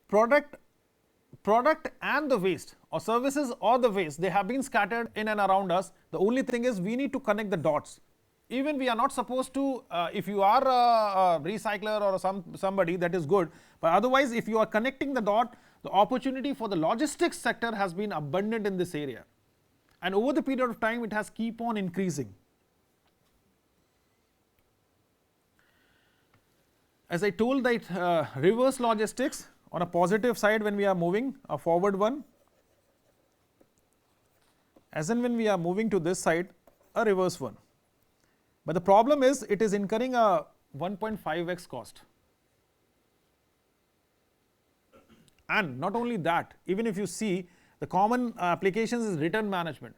product and the waste, or services or the waste, they have been scattered in and around us. The only thing is we need to connect the dots. Even we are not supposed to, if you are a recycler or somebody, that is good, but otherwise if you are connecting the dot, the opportunity for the logistics sector has been abundant in this area, and over the period of time it has keep on increasing. As I told that reverse logistics, on a positive side when we are moving, a forward one, as in when we are moving to this side, a reverse one. But the problem is it is incurring a 1.5x cost. And not only that, even if you see the common applications is return management.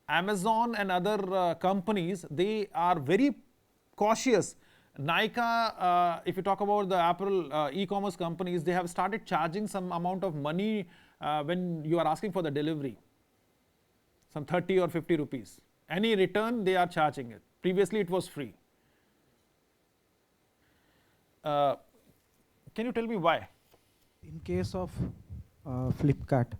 Amazon and other companies, they are very cautious. Nykaa, if you talk about the Apple e-commerce companies, they have started charging some amount of money when you are asking for the delivery, some 30 or 50 rupees. Any return, they are charging it. Previously it was free. Can you tell me why? In case of Flipkart,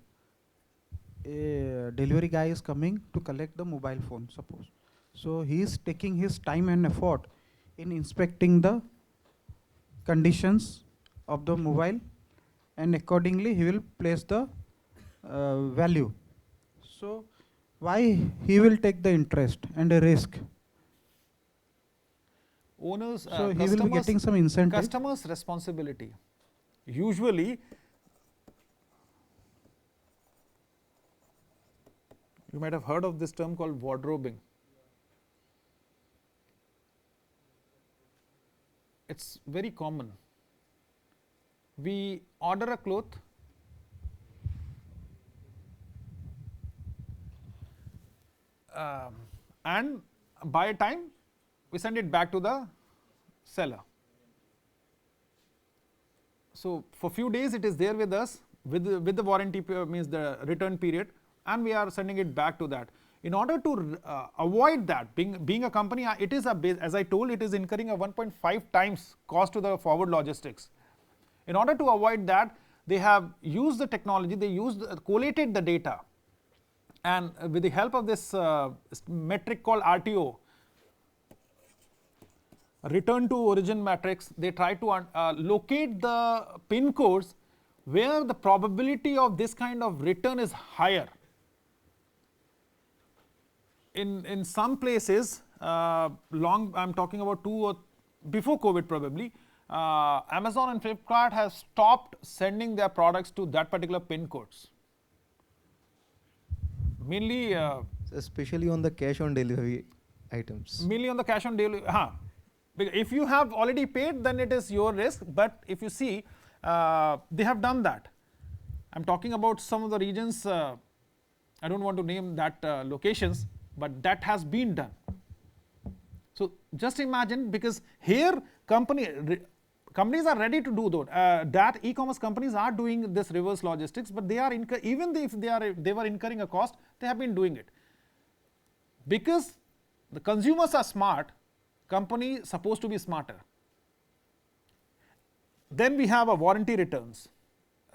a delivery guy is coming to collect the mobile phone, suppose. So he is taking his time and effort in inspecting the conditions of the mobile, and accordingly he will place the value. So why he will take the interest and the risk? Owners, So he will be getting some incentive. Customers' responsibility. Usually, you might have heard of this term called wardrobing. It's very common. We order a cloth, and by a time we send it back to the seller. So for few days it is there with us with the warranty means the return period, and we are sending it back to that. In order to avoid that, being a company, it is as I told, it is incurring a 1.5 times cost to the forward logistics. In order to avoid that, they have used the technology, they collated the data, and with the help of this metric called RTO, return to origin matrix, they try to locate the pin codes where the probability of this kind of return is higher. In some places, I'm talking about before COVID probably, Amazon and Flipkart have stopped sending their products to that particular pin codes. Mainly, especially on the cash on delivery items. Mainly on the cash on delivery. If you have already paid, then it is your risk. But if you see, they have done that. I'm talking about some of the regions. I don't want to name that locations, but that has been done. So just imagine, because here companies are ready to do that. E-commerce companies are doing this reverse logistics, but they are even if they were incurring a cost, they have been doing it because the consumers are smart. company supposed to be smarter. Then we have a warranty returns.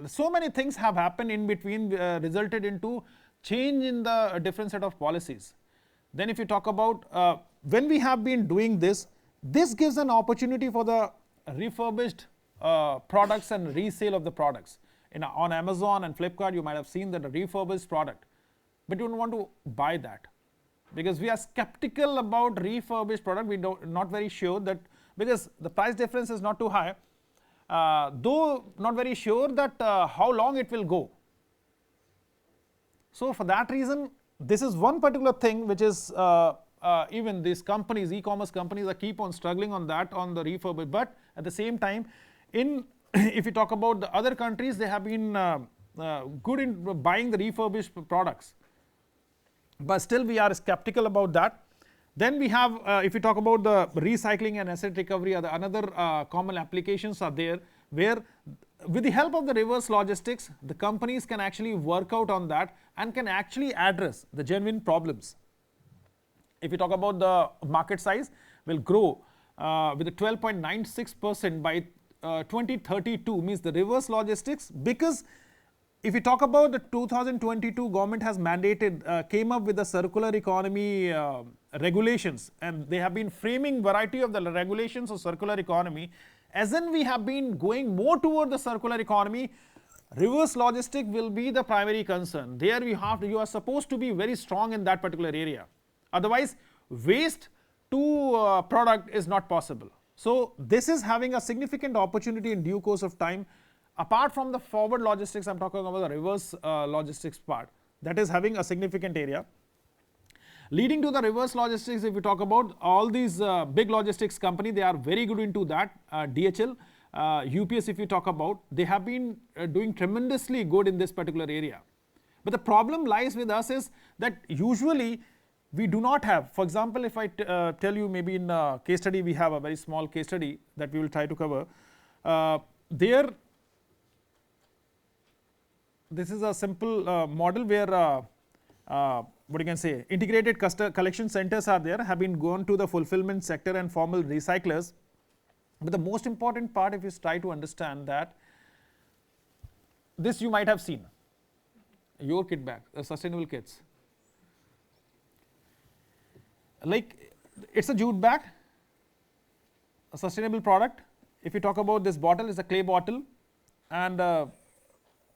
So many things have happened in between, resulted into change in the different set of policies. Then if you talk about when we have been doing this, this gives an opportunity for the refurbished products and resale of the products. On Amazon and Flipkart, you might have seen that a refurbished product, but you don't want to buy that because we are skeptical about refurbished product. We don't not very sure that because the price difference is not too high, though not very sure that how long it will go. So for that reason, this is one particular thing which is even these companies, e-commerce companies, are keep on struggling on that, on the refurbished. But at the same time, in if you talk about the other countries, they have been good in buying the refurbished products. But still we are skeptical about that. Then we have, if you talk about the recycling and asset recovery, another common applications are there, where with the help of the reverse logistics, the companies can actually work out on that and can actually address the genuine problems. If you talk about the market size, will grow with a 12.96% by 2032, means the reverse logistics, because if you talk about the 2022 government has mandated, came up with the circular economy regulations, and they have been framing variety of the regulations of circular economy. As in we have been going more toward the circular economy, reverse logistic will be the primary concern. There you are supposed to be very strong in that particular area. Otherwise, waste to product is not possible. So this is having a significant opportunity in due course of time. Apart from the forward logistics, I'm talking about the reverse logistics part. That is having a significant area. Leading to the reverse logistics, if we talk about all these big logistics company, they are very good into that. DHL, UPS, if you talk about, they have been doing tremendously good in this particular area. But the problem lies with us is that usually we do not have, for example, if I tell you maybe in a case study, we have a very small case study that we will try to cover. There, this is a simple model where what you can say, integrated collection centers are there, have been gone to the fulfillment sector and formal recyclers. But the most important part, if you try to understand that, this you might have seen, your kit bag, sustainable kits. Like it's a jute bag, a sustainable product. If you talk about this bottle, it's a clay bottle, and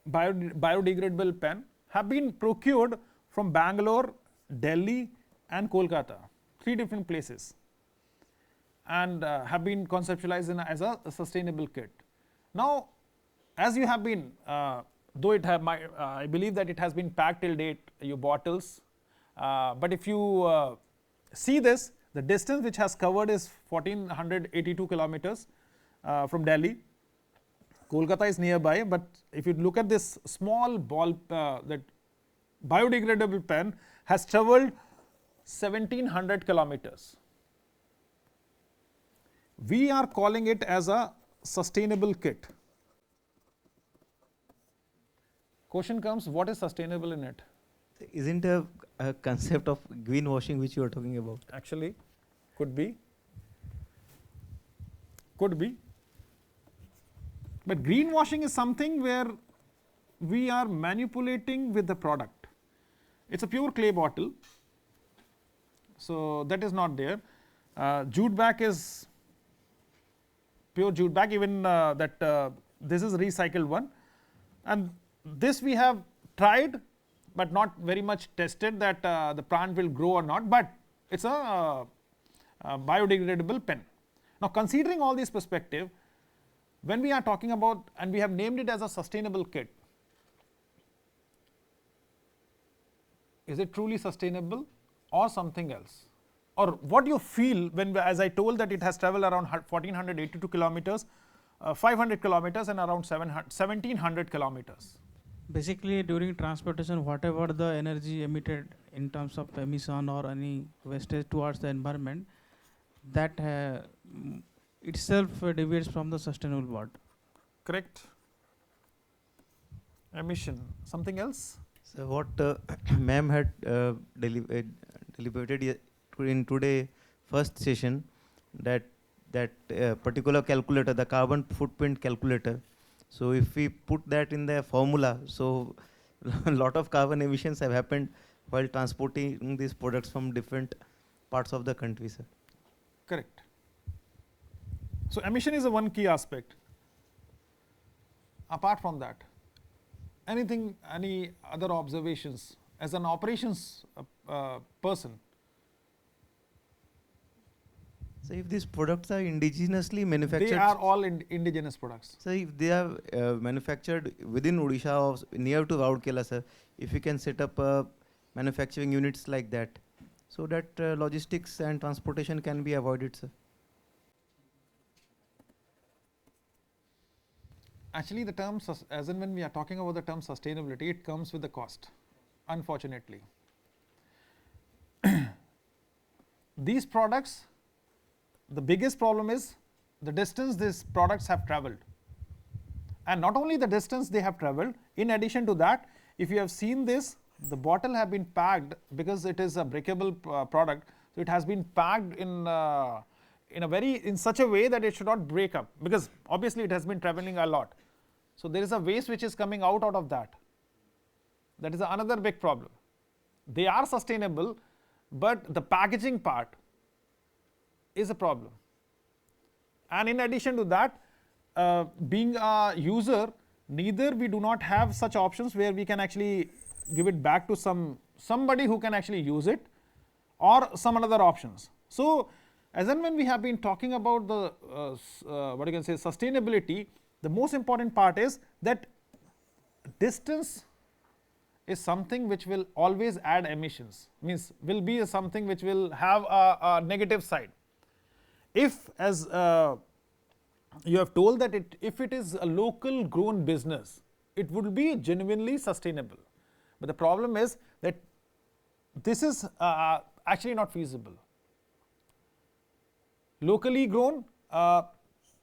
biodegradable pen have been procured from Bangalore, Delhi and Kolkata, 3 different places, and have been conceptualized as a sustainable kit. Now, as you have been, though it have I believe that it has been packed till date, your bottles, but if you see this, the distance which has covered is 1482 kilometers from Delhi. Kolkata is nearby, but if you look at this small ball, that biodegradable pen has traveled 1700 kilometers. We are calling it as a sustainable kit. Question comes, what is sustainable in it? Isn't a concept of greenwashing which you are talking about? Actually, could be. Could be. But greenwashing is something where we are manipulating with the product. It's a pure clay bottle, so that is not there. Jute bag is pure jute bag, even that this is a recycled one, and this we have tried but not very much tested that the plant will grow or not, but it's a biodegradable pen. Now, considering all these perspective, when we are talking about, and we have named it as a sustainable kit, is it truly sustainable or something else? Or what do you feel when, as I told that it has traveled around 1482 kilometers, 500 kilometers and around 1700 kilometers? Basically, during transportation, whatever the energy emitted in terms of emission or any wastage towards the environment, that itself deviates from the sustainable part. Correct. Emission. Something else? So what ma'am had deliberated in today first session, that particular calculator, the carbon footprint calculator. So if we put that in the formula, so a lot of carbon emissions have happened while transporting these products from different parts of the country, sir. Correct. So emission is a one key aspect. Apart from that, any other observations as an operations person? So if these products are indigenously manufactured, They are all indigenous products. so if they are manufactured within Odisha or near to Rourkela, sir, if you can set up manufacturing units like that, so that logistics and transportation can be avoided, sir. Actually, the term, as and when we are talking about the term sustainability, it comes with a cost, unfortunately. These products, the biggest problem is the distance these products have traveled. And not only the distance they have traveled, in addition to that, if you have seen this, the bottle have been packed because it is a breakable product. So it has been packed in such a way that it should not break up, because obviously it has been traveling a lot. So there is a waste which is coming out of that. That is another big problem. They are sustainable, but the packaging part is a problem. And in addition to that, being a user, neither we do not have such options where we can actually give it back to somebody who can actually use it, or some other options. So as and when we have been talking about the what you can say sustainability, the most important part is that distance is something which will always add emissions, means will be something which will have a negative side. If, as you have told, that if it is a local grown business, it would be genuinely sustainable. But the problem is that this is actually not feasible. Locally grown,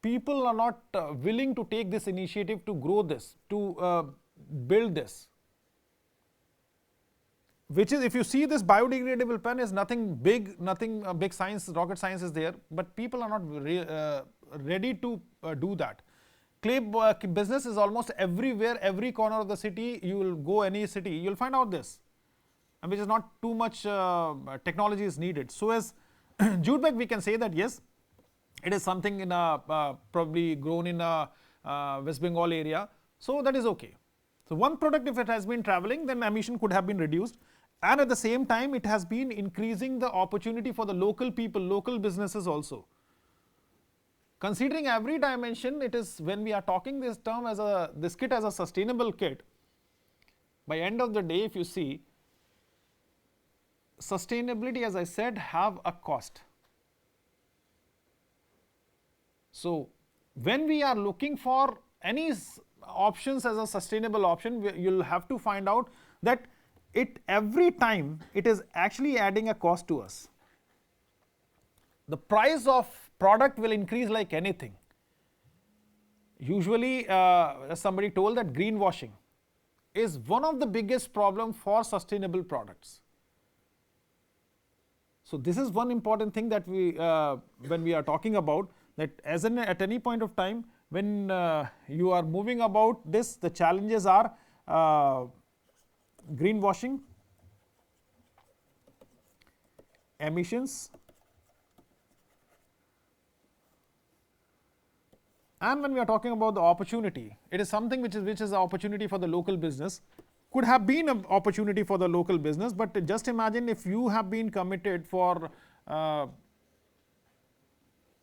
people are not willing to take this initiative to grow this, to build this. Which is, if you see this biodegradable pen is nothing big, big science, rocket science is there, but people are not ready to do that. Clay business is almost everywhere, every corner of the city. You will go any city, you will find out this, and which is not too much technology is needed. So as jute bag, we can say that yes, it is something in a probably grown in a West Bengal area, so that is okay. So one product, if it has been traveling, then emission could have been reduced, and at the same time it has been increasing the opportunity for the local people, local businesses also. Considering every dimension, it is, when we are talking this term as this kit as a sustainable kit, by end of the day, if you see, sustainability, as I said, have a cost. So when we are looking for any options as a sustainable option, you'll have to find out that every time it is actually adding a cost to us. The price of product will increase like anything. Usually, as somebody told, that greenwashing is one of the biggest problems for sustainable products. So this is one important thing that we, when we are talking about, that at any point of time, when you are moving about this, the challenges are greenwashing, emissions, and when we are talking about the opportunity, it is something which is an opportunity for the local business. Could have been an opportunity for the local business, but just imagine if you have been committed for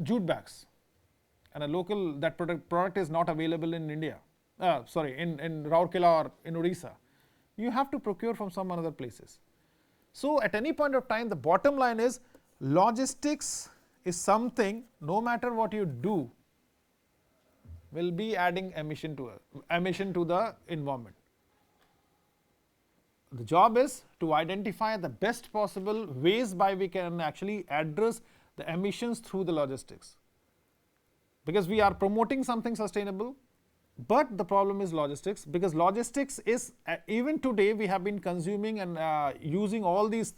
jute bags, and a local, that product is not available in India, in Rourkela or in Odisha, you have to procure from some other places. So at any point of time, the bottom line is, logistics is something, no matter what you do, will be adding emission to the environment. The job is to identify the best possible ways by we can actually address the emissions through the logistics. Because we are promoting something sustainable, but the problem is logistics, because logistics is, even today we have been consuming and using all these,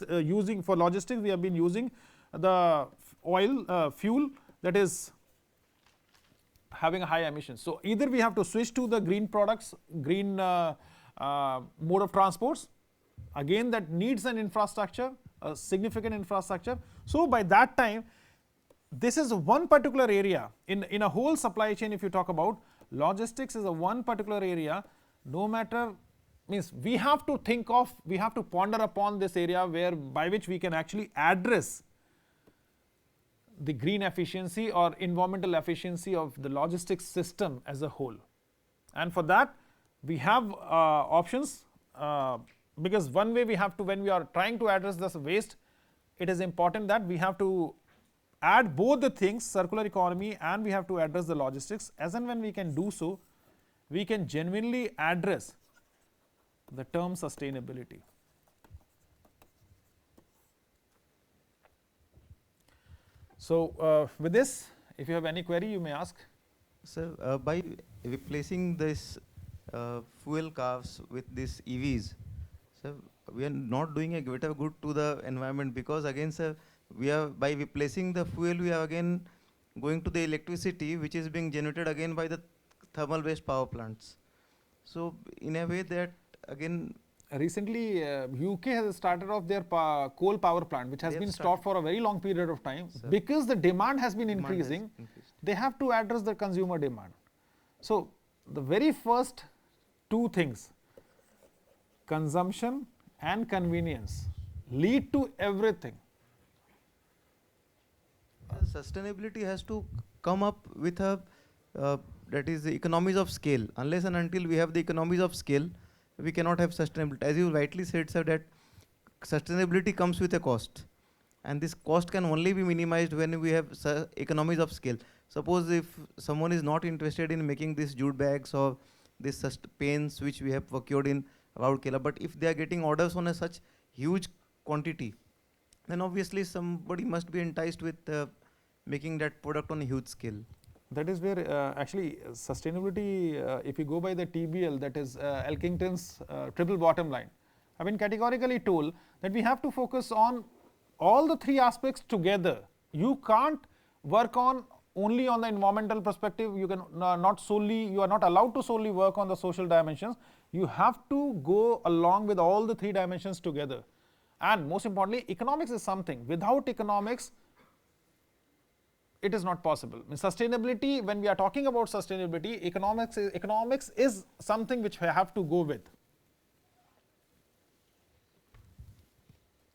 for logistics we have been using the oil, fuel that is having a high emission. So either we have to switch to the green products, green mode of transports, again that needs an infrastructure, a significant infrastructure. So by that time, this is one particular area in a whole supply chain. If you talk about logistics, is a one particular area, no matter, means we have to think of, we have to ponder upon this area where by which we can actually address the green efficiency or environmental efficiency of the logistics system as a whole. And for that we have options, because one way we have to, when we are trying to address this waste, it is important that we have to add both the things, circular economy, and we have to address the logistics. As and when we can do so, we can genuinely address the term sustainability. So with this, if you have any query, you may ask. So by replacing this fuel cars with these EVs, so we are not doing a greater good to the environment, because again, sir, we are, by replacing the fuel, we are again going to the electricity which is being generated again by the thermal based power plants. So in a way that again, Recently, UK has started off their coal power plant, which has They have been stopped for a very long period of time. Sir. Because the demand has been demand has increasing, increased. they have to address the consumer demand. So the very first two things, consumption and convenience, lead to everything. Sustainability has to come up with a that is the economies of scale. Unless and until we have the economies of scale, we cannot have sustainability. As you rightly said, sir, that sustainability comes with a cost, and this cost can only be minimized when we have economies of scale. Suppose if someone is not interested in making these jute bags or this paints which we have procured in Raurkela, but if they are getting orders on a such huge quantity, then obviously somebody must be enticed with making that product on a huge scale. That is where actually sustainability, if you go by the TBL, that is Elkington's triple bottom line, I've been categorically told that we have to focus on all the three aspects together. You can't work on only on the environmental perspective. You can not solely, you are not allowed to solely work on the social dimensions. You have to go along with all the three dimensions together. And most importantly, economics is something. Without economics, it is not possible. I mean, sustainability, when we are talking about sustainability, economics is something which we have to go with.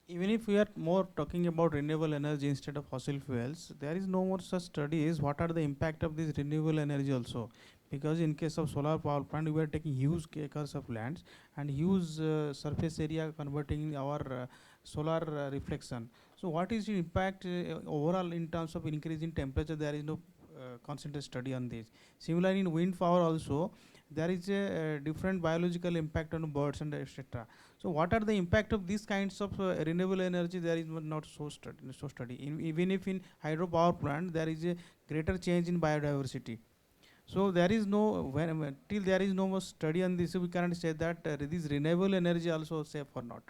Even if we are more talking about renewable energy instead of fossil fuels, there is no more such studies what are the impact of this renewable energy also. Because in case of solar power plant, we are taking huge acres of lands and huge surface area converting our solar reflection. So what is the impact overall in terms of increase in temperature? There is no concentrated study on this. Similarly, in wind power also, there is a different biological impact on birds and etc. So what are the impact of these kinds of renewable energy? There is not so study. Even if in hydropower plant, there is a greater change in biodiversity. So there is no, till there is no more study on this, we cannot say that this renewable energy also safe or not.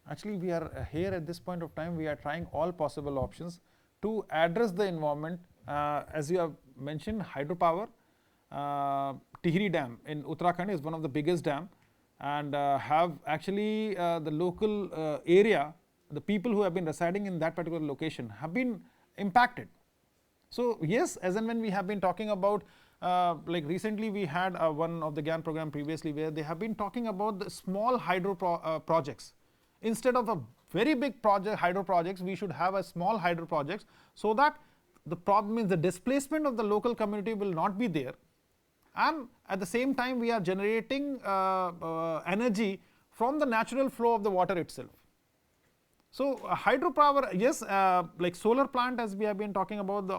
Actually, we are here at this point of time, we are trying all possible options to address the environment. As you have mentioned, hydropower, Tihri Dam in Uttarakhand is one of the biggest dam, and have actually the local area, the people who have been residing in that particular location have been impacted. So yes, as and when we have been talking about, like recently we had one of the GAN program previously where they have been talking about the small hydro projects. Instead of a very big project, hydro projects, we should have a small hydro projects, so that the problem is the displacement of the local community will not be there, and at the same time we are generating energy from the natural flow of the water itself. So hydropower, yes, like solar plant, as we have been talking about,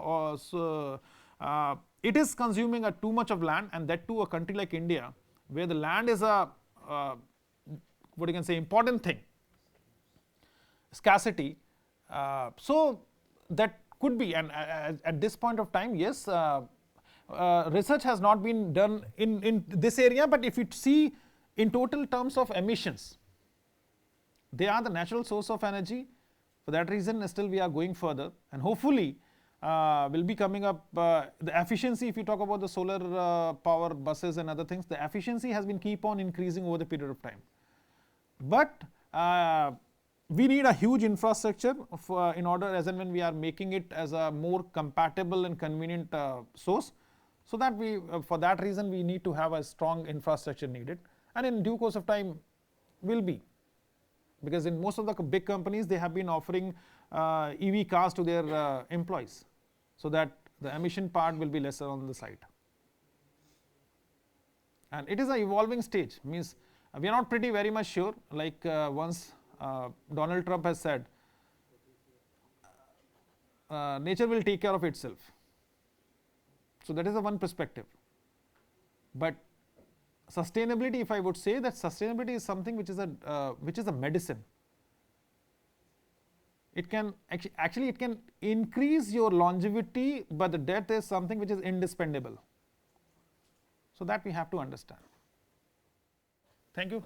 it is consuming too much of land, and that too a country like India, where the land is a what you can say important thing, scarcity. So that could be, and at this point of time, yes, research has not been done in this area, but if you see in total terms of emissions, they are the natural source of energy. For that reason, still we are going further, and hopefully will be coming up. The efficiency, if you talk about the solar power buses and other things, the efficiency has been keep on increasing over the period of time. But we need a huge infrastructure in order, as and when we are making it as a more compatible and convenient source. So that for that reason, we need to have a strong infrastructure needed, and in due course of time, will be. Because in most of the big companies, they have been offering EV cars to their employees, so that the emission part will be lesser on the side. And it is an evolving stage, means we are not pretty very much sure, like once Donald Trump has said, nature will take care of itself. So that is the one perspective. But sustainability, if I would say that sustainability is something which is a medicine. It can actually it can increase your longevity, but the death is something which is indispensable. So that we have to understand. Thank you.